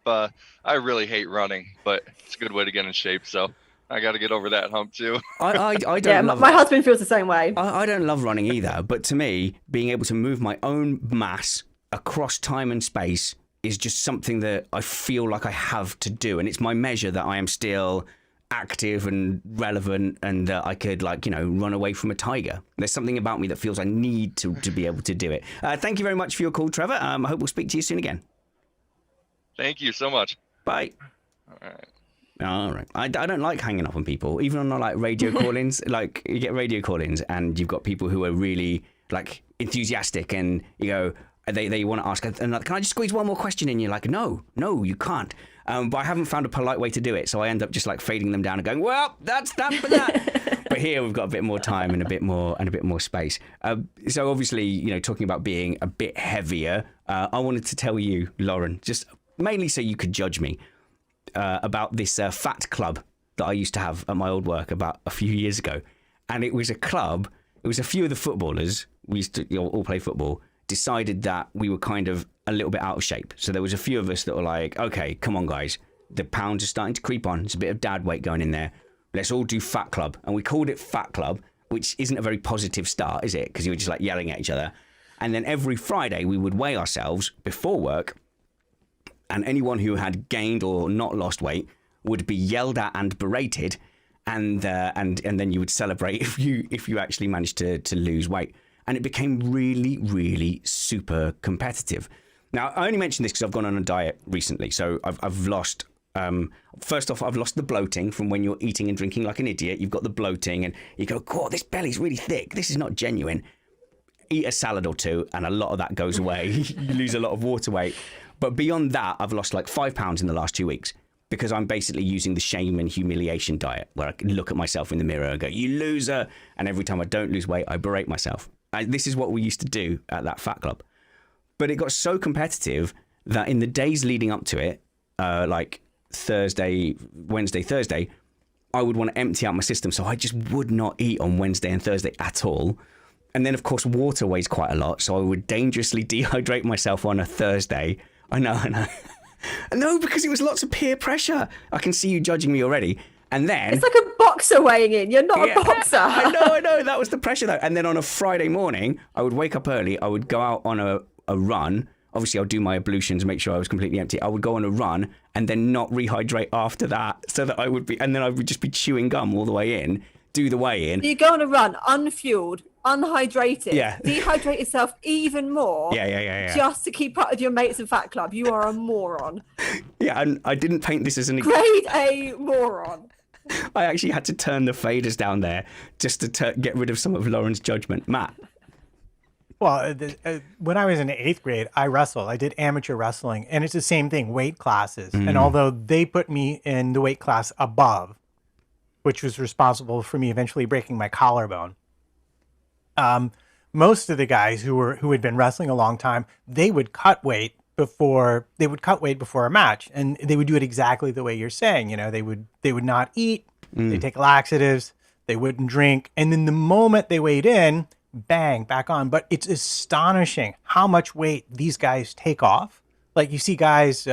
I really hate running, but it's a good way to get in shape. So I got to get over that hump too. I don't Yeah, love my husband feels the same way. I don't love running either, but to me, being able to move my own mass across time and space is just something that I feel like I have to do. And it's my measure that I am still active and relevant, and that I could, like, you know, run away from a tiger. There's something about me that feels I need to be able to do it. Thank you very much for your call, Trevor. I hope we'll speak to you soon again. Thank you so much. Bye. All right. All right. I don't like hanging up on people, even on like radio call-ins. Like you get radio call-ins and you've got people who are really like enthusiastic, and you go, they want to ask, and like, can I just squeeze one more question in? You're like, no, you can't. But I haven't found a polite way to do it, so I end up just like fading them down and going, well, that's that for that. But here we've got a bit more time and a bit more space. So obviously, you know, talking about being a bit heavier, I wanted to tell you, Lauren, just mainly so you could judge me, about this fat club that I used to have at my old work about a few years ago. And it was a club, it was a few of the footballers, we used to all play football, decided that we were kind of a little bit out of shape. So there was a few of us that were like, okay, come on guys, the pounds are starting to creep on, there's a bit of dad weight going in there, let's all do fat club. And we called it fat club, which isn't a very positive start, is it? Because you were just like yelling at each other. And then every Friday we would weigh ourselves before work, and anyone who had gained or not lost weight would be yelled at and berated, and then you would celebrate if you actually managed to lose weight. And it became really, really super competitive. Now, I only mention this because I've gone on a diet recently. So I've lost, first off, I've lost the bloating from when you're eating and drinking like an idiot. You've got the bloating and you go, God, this belly's really thick. This is not genuine. Eat a salad or two and a lot of that goes away. You lose a lot of water weight. But beyond that, I've lost like 5 pounds in the last 2 weeks because I'm basically using the shame and humiliation diet where I can look at myself in the mirror and go, you loser. And every time I don't lose weight, I berate myself. This is what we used to do at that fat club. But it got so competitive that in the days leading up to it, like Wednesday, Thursday, I would want to empty out my system. So I just would not eat on Wednesday and Thursday at all. And then, of course, water weighs quite a lot. So I would dangerously dehydrate myself on a Thursday. I know. No, because it was lots of peer pressure. I can see you judging me already. And then it's like a boxer weighing in. You're not a boxer. I know. That was the pressure, though. And then on a Friday morning, I would wake up early. I would go out on a run. Obviously, I'll do my ablutions, make sure I was completely empty. I would go on a run and then not rehydrate after that, so that I would be, and then I would just be chewing gum all the way in. Do the weigh in. You go on a run, unfueled, unhydrated, dehydrate yourself even more. Yeah. Just to keep up with your mates in Fat Club. You are a moron. Yeah, and I didn't paint this as an grade A moron. I actually had to turn the faders down there just to get rid of some of Lauren's judgment. Matt? Well, when I was in 8th grade, I wrestled. I did amateur wrestling, and it's the same thing, weight classes. And although they put me in the weight class above, which was responsible for me eventually breaking my collarbone, most of the guys who had been wrestling a long time, they would cut weight before a match, and they would do it exactly the way you're saying. You know, they would not eat, they take laxatives, they wouldn't drink, and then the moment they weighed in, bang, back on. But it's astonishing how much weight these guys take off. Like you see guys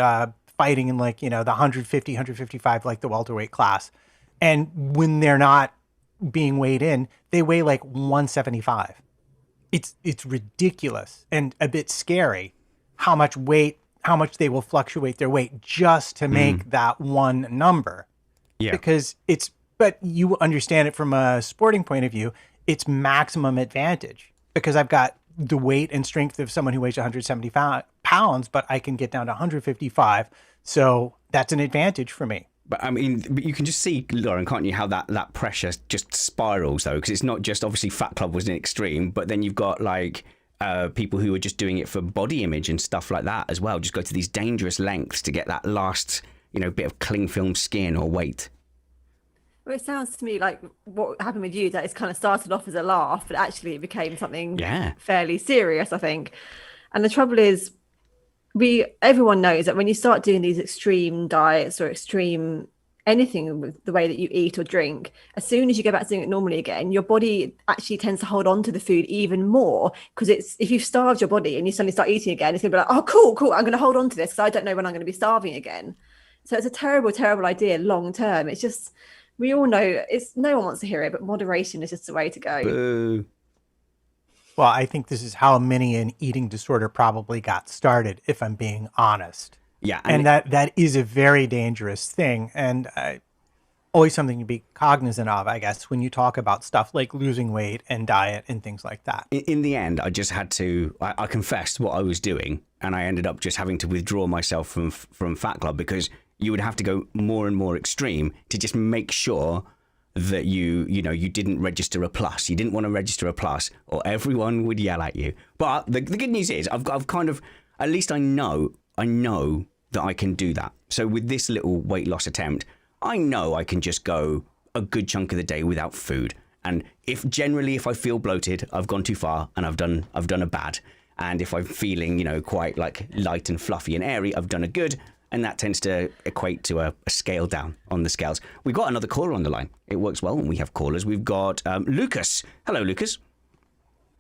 fighting in like, you know, the 150, 155, like the welterweight class, and when they're not being weighed in, they weigh like 175. It's ridiculous and a bit scary how much they will fluctuate their weight just to make that one number. Yeah. Because but you understand it from a sporting point of view, it's maximum advantage because I've got the weight and strength of someone who weighs 175 pounds, but I can get down to 155. So that's an advantage for me. But I mean, you can just see, Lauren, can't you, how that pressure just spirals, though? Because it's not just, obviously, Fat Club was an extreme, but then you've got, like, people who are just doing it for body image and stuff like that as well. Just go to these dangerous lengths to get that last, you know, bit of cling film skin or weight. Well, it sounds to me like what happened with you, that it's kind of started off as a laugh, but actually it became something fairly serious, I think. And the trouble is, everyone knows that when you start doing these extreme diets or extreme anything with the way that you eat or drink, as soon as you go back to doing it normally again, your body actually tends to hold on to the food even more, because if you've starved your body and you suddenly start eating again, it's going to be like, oh, cool, I'm going to hold on to this because I don't know when I'm going to be starving again. So it's a terrible, terrible idea long term. It's just, we all know, no one wants to hear it, but moderation is just the way to go. Boo. Well, I think this is how many an eating disorder probably got started, if I'm being honest. Yeah. And that is a very dangerous thing. And always something to be cognizant of, I guess, when you talk about stuff like losing weight and diet and things like that. In the end, I just had to, I confessed what I was doing, and I ended up just having to withdraw myself from Fat Club, because you would have to go more and more extreme to just make sure that you didn't register a plus. You didn't want to register a plus, or everyone would yell at you. But the good news is, I've kind of, at least I know that I can do that. So with this little weight loss attempt, I know I can just go a good chunk of the day without food. And if I feel bloated, I've gone too far and I've done a bad. And if I'm feeling, quite like light and fluffy and airy, I've done a good. And that tends to equate to a scale down on the scales. We've got another caller on the line. It works well when we have callers. We've got Lucas. Hello, Lucas.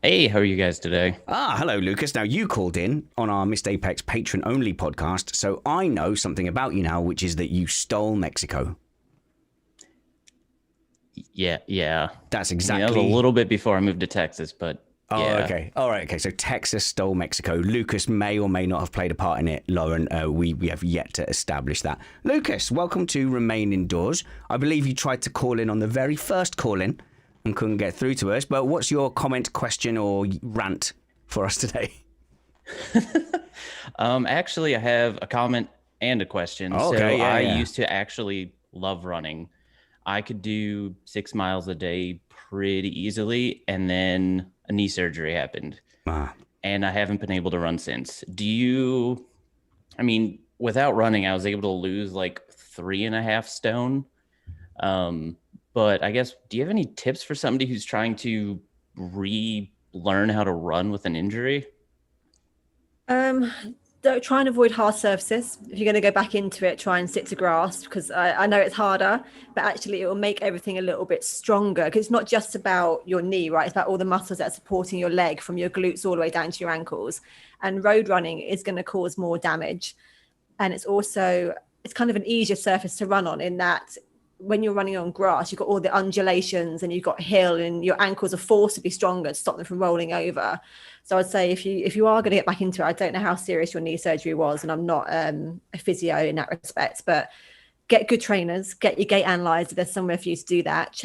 Hey, how are you guys today? Hello, Lucas. Now, you called in on our Missed Apex patron-only podcast, so I know something about you now, which is that you stole Mexico. Yeah. That's exactly... that was a little bit before I moved to Texas, but Oh, yeah. okay. All right, okay. So Texas stole Mexico. Lucas may or may not have played a part in it, Lauren. We have yet to establish that. Lucas, welcome to Remain Indoors. I believe you tried to call in on the very first call-in and couldn't get through to us, but what's your comment, question, or rant for us today? Actually, I have a comment and a question. Okay, I yeah. used to actually love running. I could do 6 miles a day pretty easily, and then a knee surgery happened. And I haven't been able to run since. Without running, I was able to lose like 3.5 stone. But I guess, do you have any tips for somebody who's trying to relearn how to run with an injury? Don't try and avoid hard surfaces. If you're going to go back into it, try and stick to grass, because I know it's harder, but actually it will make everything a little bit stronger, because it's not just about your knee, right? It's about all the muscles that are supporting your leg from your glutes all the way down to your ankles. And road running is going to cause more damage. And it's kind of an easier surface to run on, in that when you're running on grass, you've got all the undulations and you've got hill, and your ankles are forced to be stronger to stop them from rolling over. So I'd say if you are going to get back into it, I don't know how serious your knee surgery was, and I'm not a physio in that respect, but get good trainers, get your gait analyzer. There's somewhere for you to do that.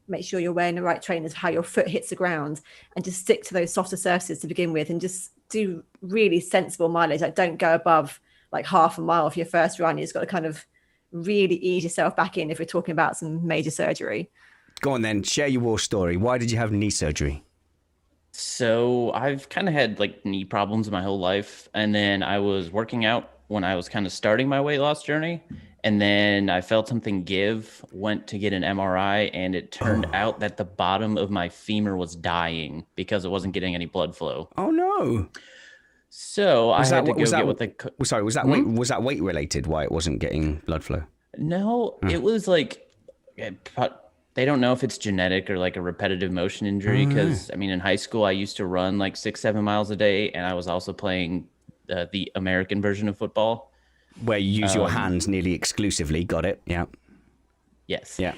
Make sure you're wearing the right trainers, how your foot hits the ground, and just stick to those softer surfaces to begin with, and just do really sensible mileage. Like, don't go above like half a mile for your first run. You've just got to kind of really ease yourself back in if we're talking about some major surgery. Go on then, share your war story. Why did you have knee surgery? So I've kind of had like knee problems my whole life. And then I was working out when I was kind of starting my weight loss journey. And then I felt something give, went to get an MRI, and it turned out that the bottom of my femur was dying because it wasn't getting any blood flow. Oh no. So I had to go get what they... Sorry, was that weight related, why it wasn't getting blood flow? No, it was like... They don't know if it's genetic or like a repetitive motion injury, because in high school I used to run like 6-7 miles a day, and I was also playing the American version of football, where you use your hands nearly exclusively. Got it? Yeah. Yes. Yeah.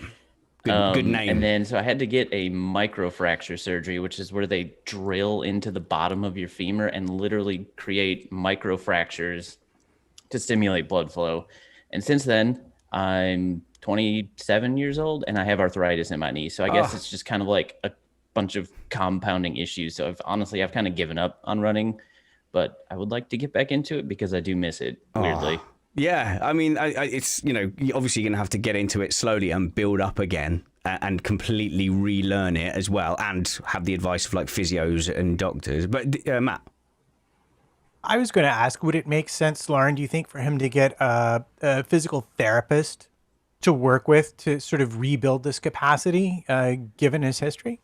Good name. And then so I had to get a microfracture surgery, which is where they drill into the bottom of your femur and literally create microfractures to stimulate blood flow. And since then, I'm 27 years old and I have arthritis in my knee. So I guess it's just kind of like a bunch of compounding issues. So I've kind of given up on running, but I would like to get back into it because I do miss it, weirdly. Yeah, it's, you're obviously going to have to get into it slowly and build up again and completely relearn it as well, and have the advice of like physios and doctors. But Matt? I was going to ask, would it make sense, Lauren, do you think, for him to get a physical therapist to work with to sort of rebuild this capacity, given his history?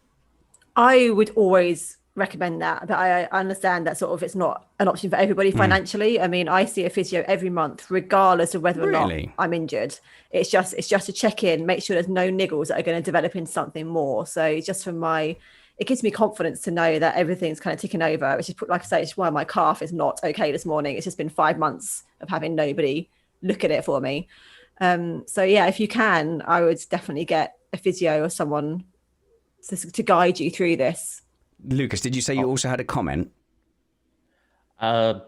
I would always recommend that, but I understand that sort of it's not an option for everybody financially. I see a physio every month, regardless of whether or not I'm injured. It's just to check in, make sure there's no niggles that are going to develop into something more. So just it gives me confidence to know that everything's kind of ticking over, which is, like I say, it's why my calf is not okay this morning. It's just been 5 months of having nobody look at it for me. So yeah, if you can, I would definitely get a physio or someone to guide you through this. Lucas, did you say you also had a comment? I'm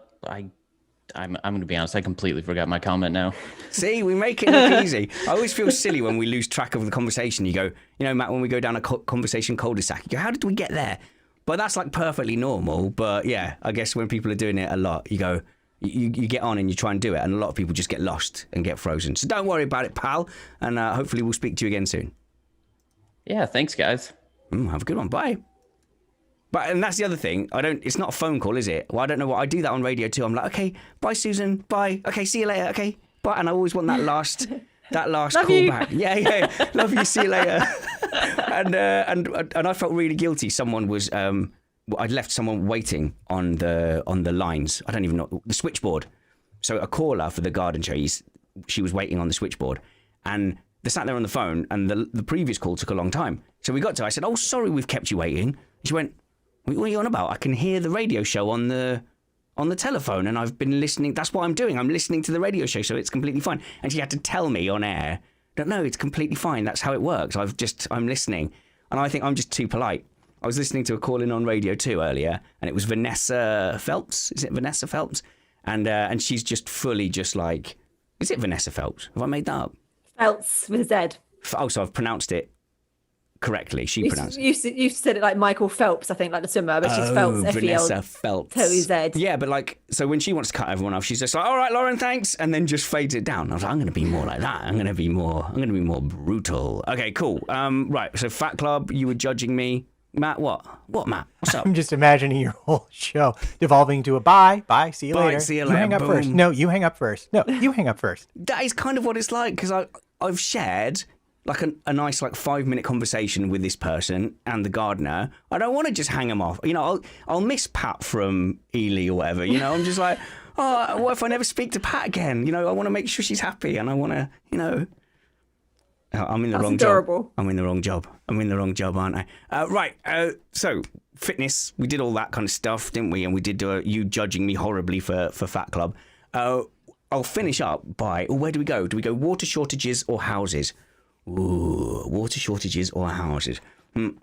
going to be honest, I completely forgot my comment now. See, we make it look easy. I always feel silly when we lose track of the conversation. You go, Matt, when we go down a conversation cul-de-sac, you go, how did we get there? But that's like perfectly normal. But yeah, I guess when people are doing it a lot, you go, you get on and you try and do it. And a lot of people just get lost and get frozen. So don't worry about it, pal. And hopefully we'll speak to you again soon. Yeah, thanks, guys. Have a good one. Bye. And that's the other thing. It's not a phone call, is it? Well, I don't know what I do that on radio too. I'm like, okay, bye, Susan. Bye. Okay, see you later. Okay, bye. And I always want that last Love call you. back. Yeah. Love you. See you later. and I felt really guilty. Someone was I'd left someone waiting on the lines. I don't even know the switchboard. So a caller for the garden show. She was waiting on the switchboard, and they sat there on the phone. And the previous call took a long time. So we got to. I said, "Oh, sorry, we've kept you waiting." She went, "What are you on about? I can hear the radio show on the telephone, and I've been listening. That's what I'm doing. I'm listening to the radio show, so it's completely fine." And she had to tell me on air that no, it's completely fine. That's how it works. I'm listening, and I think I'm just too polite. I was listening to a call in on radio 2 earlier, and it was Vanessa Phelps. Is it Vanessa Phelps? And she's just fully just like, is it Vanessa Phelps? Have I made that up? Phelps with a Z. Oh, so I've pronounced it correctly. She pronounced it. You said it like Michael Phelps, I think, like the swimmer, but she's Phelps, Vanessa Phelps. T-O-E-Z. Yeah, but like, so when she wants to cut everyone off, she's just like, "All right, Lauren, thanks," and then just fades it down. I was like, I'm going to be more like that. I'm going to be more brutal. Okay, cool. Right. So Fat Club, you were judging me, Matt. What, Matt? What's up? I'm just imagining your whole show devolving to a bye, see you Bye, later. see you You later, hang up first. boom. No, you hang up first. No, you hang up first. That is kind of what it's like, because I've shared like a nice like 5-minute conversation with this person and the gardener. I don't want to just hang them off. You know, I'll miss Pat from Ely or whatever. You know, I'm just like, oh, what if I never speak to Pat again? You know, I want to make sure she's happy, and I want to, you know. I'm in the wrong adorable. job. I'm in the wrong job, aren't I? Right. So fitness, we did all that kind of stuff, didn't we? And we did you judging me horribly for Fat Club. I'll finish up by, where do we go? Do we go water shortages or houses? Ooh, water shortages or houses?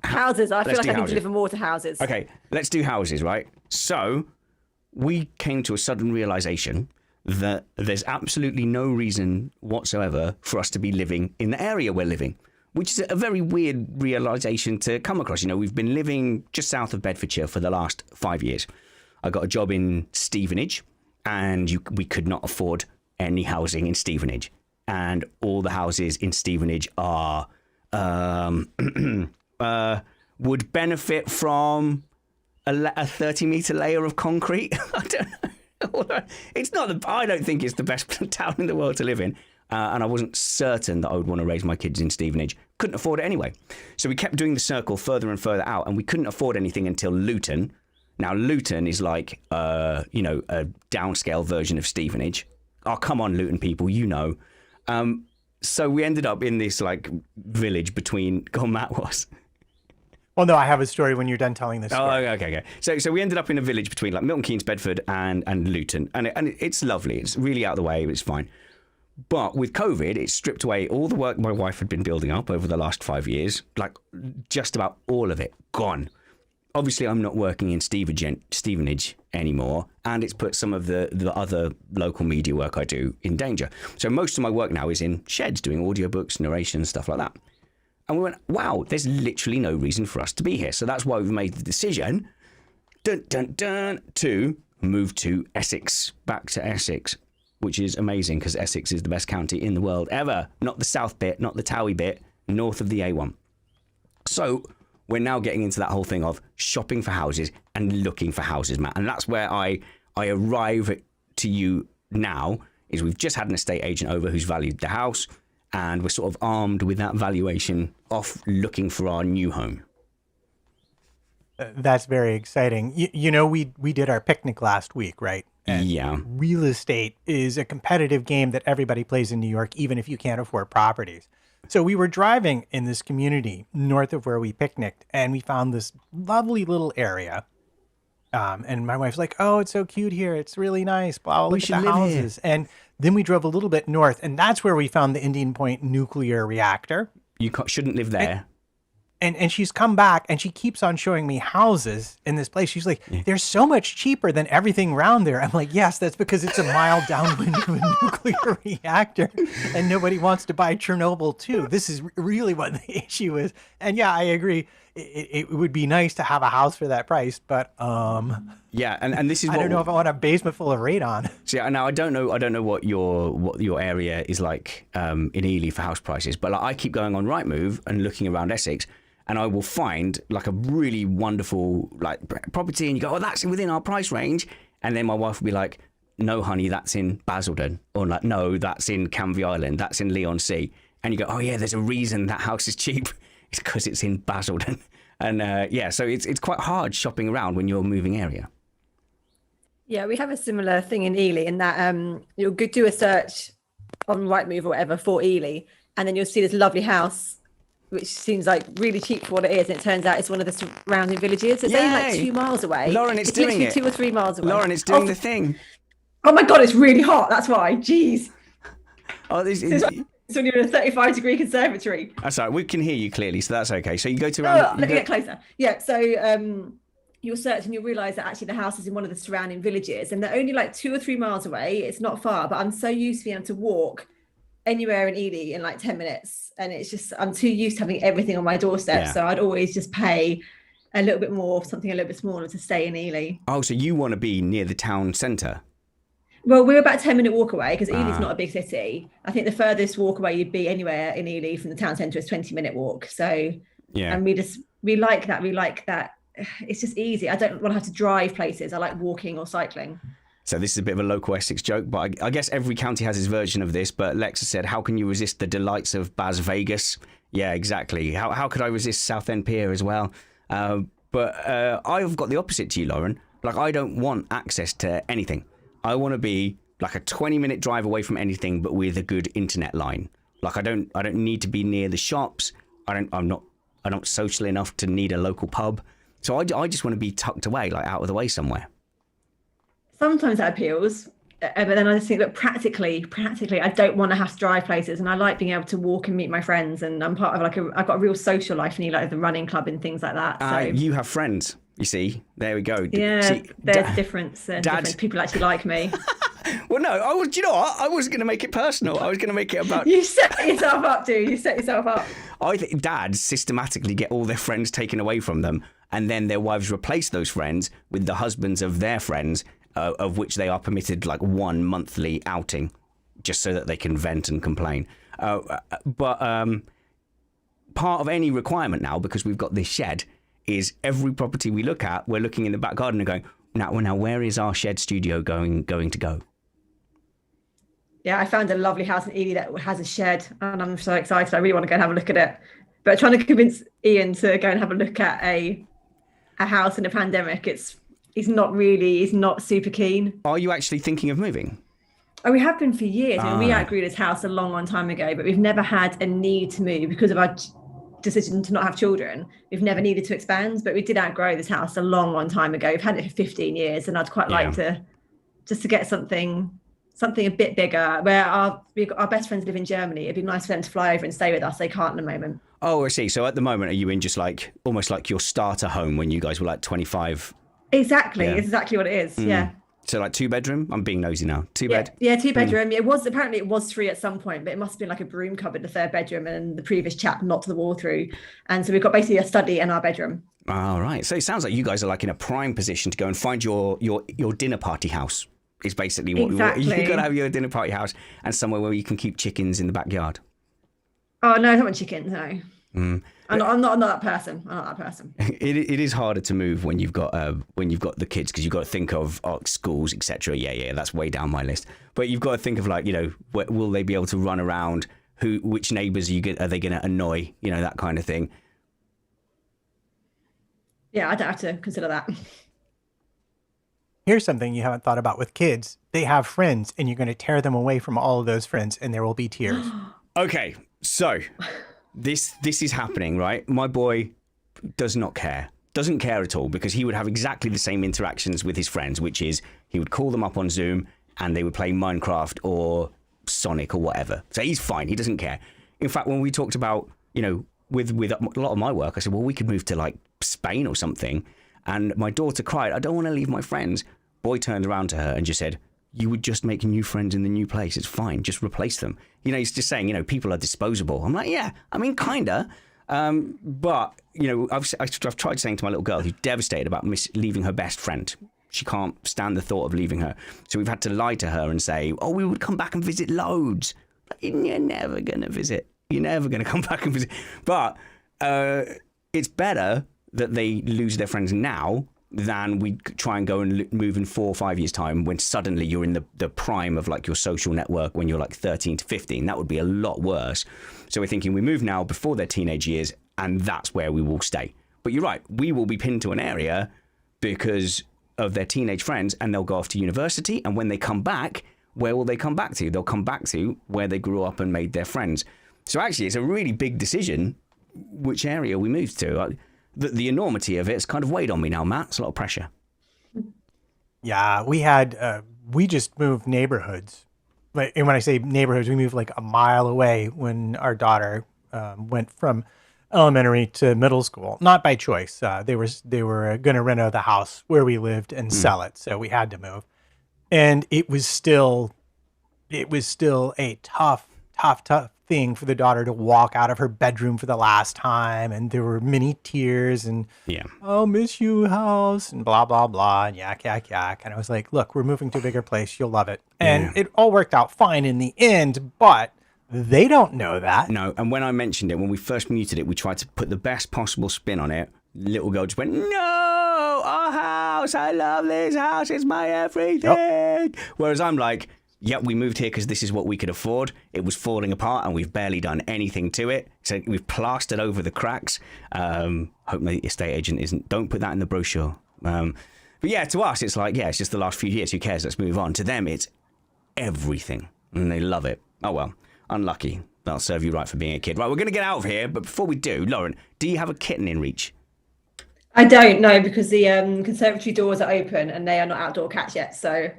Houses. I feel Let's like do I need houses. to live in water houses. Okay, let's do houses, right? So we came to a sudden realization that there's absolutely no reason whatsoever for us to be living in the area we're living, which is a very weird realization to come across. You know, we've been living just south of Bedfordshire for the last 5 years. I got a job in Stevenage, and we could not afford any housing in Stevenage. And all the houses in Stevenage are would benefit from a 30-meter layer of concrete. I don't know. I don't think it's the best town in the world to live in. And I wasn't certain that I would want to raise my kids in Stevenage. Couldn't afford it anyway. So we kept doing the circle further and further out, and we couldn't afford anything until Luton. Now, Luton is like, a downscale version of Stevenage. Oh, come on, Luton people, you know. So we ended up in this like village between. Go on, Matt, was. Well, no, I have a story when you're done telling this story. Oh, okay. So we ended up in a village between like Milton Keynes, Bedford, and Luton, and it's lovely. It's really out of the way. It's fine. But with COVID, it stripped away all the work my wife had been building up over the last 5 years. Like just about all of it gone. Obviously, I'm not working in Stevenage anymore, and it's put some of the other local media work I do in danger. So most of my work now is in sheds, doing audiobooks, narration, stuff like that. And we went, wow, there's literally no reason for us to be here. So that's why we've made the decision, to move to Essex, back to Essex, which is amazing because Essex is the best county in the world ever. Not the south bit, not the Towie bit, north of the A1. So we're now getting into that whole thing of shopping for houses and looking for houses, Matt. And that's where I arrive to you now, is we've just had an estate agent over who's valued the house, and we're sort of armed with that valuation off looking for our new home. That's very exciting. You know, we did our picnic last week, right? And Yeah. real estate is a competitive game that everybody plays in New York, even if you can't afford properties. So we were driving in this community north of where we picnicked, and we found this lovely little area. And my wife's like, "Oh, it's so cute here. It's really nice. Wow, look at the houses." And then we drove a little bit north, and that's where we found the Indian Point nuclear reactor. You shouldn't live there. And she's come back, and she keeps on showing me houses in this place. She's like, "They're so much cheaper than everything around there." I'm like, "Yes, that's because it's a mile downwind of a nuclear reactor, and nobody wants to buy Chernobyl too. This is really what the issue is." And yeah, I agree. it would be nice to have a house for that price, but Yeah, and this is I what don't know if I want a basement full of radon. So yeah, now I don't know what your area is like in Ely for house prices, but like, I keep going on Rightmove and looking around Essex, and I will find like a really wonderful like property, and you go, oh, that's within our price range, and then my wife will be like, no, honey, that's in Basildon, or like, no, that's in Canvey Island, that's in Leon Sea, and you go, oh yeah, there's a reason that house is cheap. It's because it's in Basildon, and yeah, so it's quite hard shopping around when you're moving area. Yeah, we have a similar thing in Ely in that you'll go do a search on Rightmove or whatever for Ely, and then you'll see this lovely house, which seems like really cheap for what it is, and it turns out it's one of the surrounding villages. It's only like 2 miles away. Lauren, it's doing it. 2 or 3 miles away. Lauren, it's doing the thing. Oh my God, it's really hot. That's why. Jeez. Oh, It's only in a 35-degree conservatory. That's all right. We can hear you clearly, so that's okay. So you go to Let me get closer. Yeah, so you'll search and you'll realise that actually the house is in one of the surrounding villages, and they're only like 2 or 3 miles away. It's not far, but I'm so used to being able to walk anywhere in Ely in like 10 minutes. And it's just, I'm too used to having everything on my doorstep. Yeah. So I'd always just pay a little bit more, something a little bit smaller to stay in Ely. Oh, so you want to be near the town centre? Well, we're about a 10-minute walk away because Ely's not a big city. I think the furthest walk away you'd be anywhere in Ely from the town centre is 20-minute walk. So, yeah. And we like that. We like that. It's just easy. I don't want to have to drive places. I like walking or cycling. So this is a bit of a local Essex joke, but I guess every county has its version of this. But Lexa said, how can you resist the delights of Bas Vegas? Yeah, exactly. How could I resist Southend Pier as well? But I've got the opposite to you, Lauren. Like, I don't want access to anything. I want to be like a 20-minute drive away from anything, but with a good internet line. Like, I don't need to be near the shops. I'm not social enough to need a local pub. So I just want to be tucked away, like out of the way somewhere. Sometimes that appeals, but then I just think that practically, I don't want to have to drive places, and I like being able to walk and meet my friends. And I'm part of I've got a real social life, and like the running club and things like that. So you have friends. You see, there we go. Yeah, see, there's difference. Different people actually like me. Well, no, do you know what? I wasn't going to make it personal. I was going to make it about... You set yourself up, dude. You set yourself up. I think dads systematically get all their friends taken away from them, and then their wives replace those friends with the husbands of their friends, of which they are permitted like one monthly outing, just so that they can vent and complain. But part of any requirement now, because we've got this shed, is every property we look at, we're looking in the back garden and going, now where is our shed studio going to go? Yeah, I found a lovely house in Ely that has a shed, and I'm so excited. I really want to go and have a look at it. But trying to convince Ian to go and have a look at a house in a pandemic, he's not super keen. Are you actually thinking of moving? Oh, we have been for years. I mean, we outgrew this house a long time ago, but we've never had a need to move because of our decision to not have children. We've never needed to expand, but we did outgrow this house a long time ago. We've had it for 15 years, and I'd quite like to get something a bit bigger, where our best friends live in Germany. It'd be nice for them to fly over and stay with us. They can't at the moment. Oh, I see. So at the moment, are you in just like almost like your starter home when you guys were like 25? Exactly. Yeah. It's exactly what it is. Yeah. So like 2-bedroom? I'm being nosy now. 2-bed? Yeah, 2-bedroom. It was 3 at some point, but it must have been like a broom cupboard, the 3rd bedroom, and the previous chap knocked the wall through. And so we've got basically a study and our bedroom. All right. So it sounds like you guys are like in a prime position to go and find your dinner party house. Is basically what you've got to have your dinner party house and somewhere where you can keep chickens in the backyard. Oh no, I don't want chickens. No, I'm not that person. I'm not that person. It is harder to move when you've got the kids, because you've got to think of schools, etc. Yeah, that's way down my list. But you've got to think of like, will they be able to run around? Which neighbours are they going to annoy? That kind of thing. Yeah, I don't have to consider that. Here's something you haven't thought about with kids. They have friends, and you're going to tear them away from all of those friends, and there will be tears. Okay, so this is happening, right? My boy doesn't care at all, because he would have exactly the same interactions with his friends, which is he would call them up on Zoom and they would play Minecraft or Sonic or whatever. So he's fine. He doesn't care. In fact, when we talked about, with a lot of my work, I said, well, we could move to like Spain or something. And my daughter cried, I don't want to leave my friends. Boy turned around to her and just said, you would just make new friends in the new place. It's fine. Just replace them. He's just saying, people are disposable. I'm like, yeah, I mean, kinda. But, you know, I've tried saying to my little girl who's devastated about leaving her best friend. She can't stand the thought of leaving her. So we've had to lie to her and say, oh, we would come back and visit loads. But you're never going to visit. You're never going to come back and visit. But it's better that they lose their friends now than we try and go and move in 4 or 5 years' time when suddenly you're in the prime of like your social network when you're like 13 to 15. That would be a lot worse. So we're thinking we move now before their teenage years, and that's where we will stay. But you're right, we will be pinned to an area because of their teenage friends, and they'll go off to university, and when they come back, where will they come back to? They'll come back to where they grew up and made their friends. So actually, it's a really big decision which area we move to. The enormity of it has kind of weighed on me now, Matt. It's a lot of pressure. Yeah, we just moved neighborhoods. And when I say neighborhoods, we moved like a mile away when our daughter went from elementary to middle school. Not by choice. They were going to rent out the house where we lived and sell it, so we had to move. And it was still a tough thing for the daughter to walk out of her bedroom for the last time, and there were many tears and I'll miss you, house, and blah blah blah, and yak. And I was like, look, we're moving to a bigger place, you'll love it. And it all worked out fine in the end, but they don't know that. No, and when I mentioned it, when we first muted it, we tried to put the best possible spin on it. Little girl just went, no, our house, I love this house, it's my everything. Yep. Whereas I'm like, yeah, we moved here because this is what we could afford. It was falling apart and we've barely done anything to it. So we've plastered over the cracks. Hope the estate agent don't put that in the brochure. But yeah, to us, it's like, yeah, it's just the last few years. Who cares? Let's move on. To them, it's everything. And they love it. Oh, well, unlucky. That'll serve you right for being a kid. Right, we're going to get out of here. But before we do, Lauren, do you have a kitten in reach? I don't know because the conservatory doors are open and they are not outdoor cats yet. So,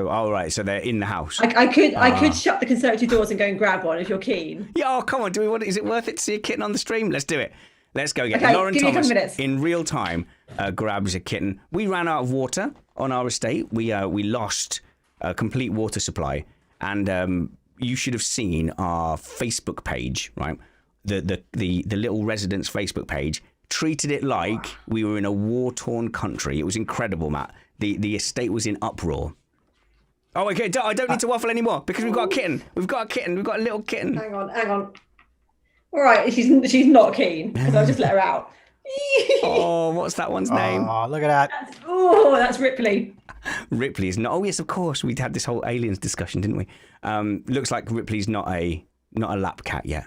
all right. So they're in the house. I could shut the conservatory doors and go and grab one if you're keen. Yeah, oh, come on. Is it worth it to see a kitten on the stream? Let's do it. Let's go get Okay, Lauren give me a couple Thomas minutes. in real time grabs a kitten. We ran out of water on our estate. We lost a complete water supply, and you should have seen our Facebook page, right? The little residents' Facebook page treated it like we were in a war-torn country. It was incredible, Matt. The estate was in uproar. Oh, okay. I don't need to waffle anymore because we've got a kitten. We've got a little kitten. Hang on. All right, she's not keen because I'll just let her out. Oh, what's that one's name? Oh, look at that. That's Ripley. Ripley is not. Oh, yes, of course. We had this whole aliens discussion, didn't we? Looks like Ripley's not a lap cat yet.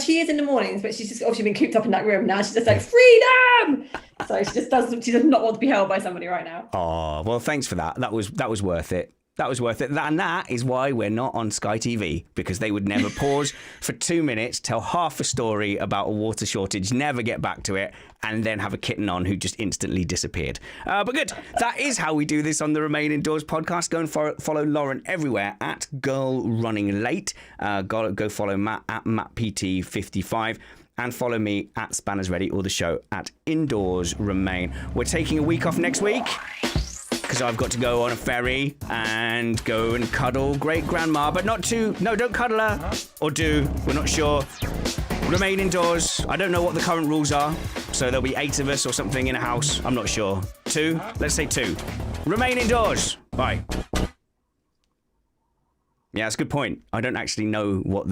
She is in the mornings, but she's just obviously been cooped up in that room now. She's just like, freedom! So she does not want to be held by somebody right now. Oh, well, thanks for that. That was worth it. That was worth it. And that is why we're not on Sky TV, because they would never pause for 2 minutes, tell half a story about a water shortage, never get back to it, and then have a kitten on who just instantly disappeared. But good. That is how we do this on the Remain Indoors podcast. Go and follow Lauren everywhere at Girl Running Late. Go follow Matt at MattPT55. And follow me at Spanners Ready or the show at Indoors Remain. We're taking a week off next week because I've got to go on a ferry and go and cuddle great grandma, but not too. No, don't cuddle her. Or do. We're not sure. Remain indoors. I don't know what the current rules are. So there'll be 8 of us or something in a house. I'm not sure. 2? Let's say 2. Remain indoors. Bye. Yeah, that's a good point. I don't actually know what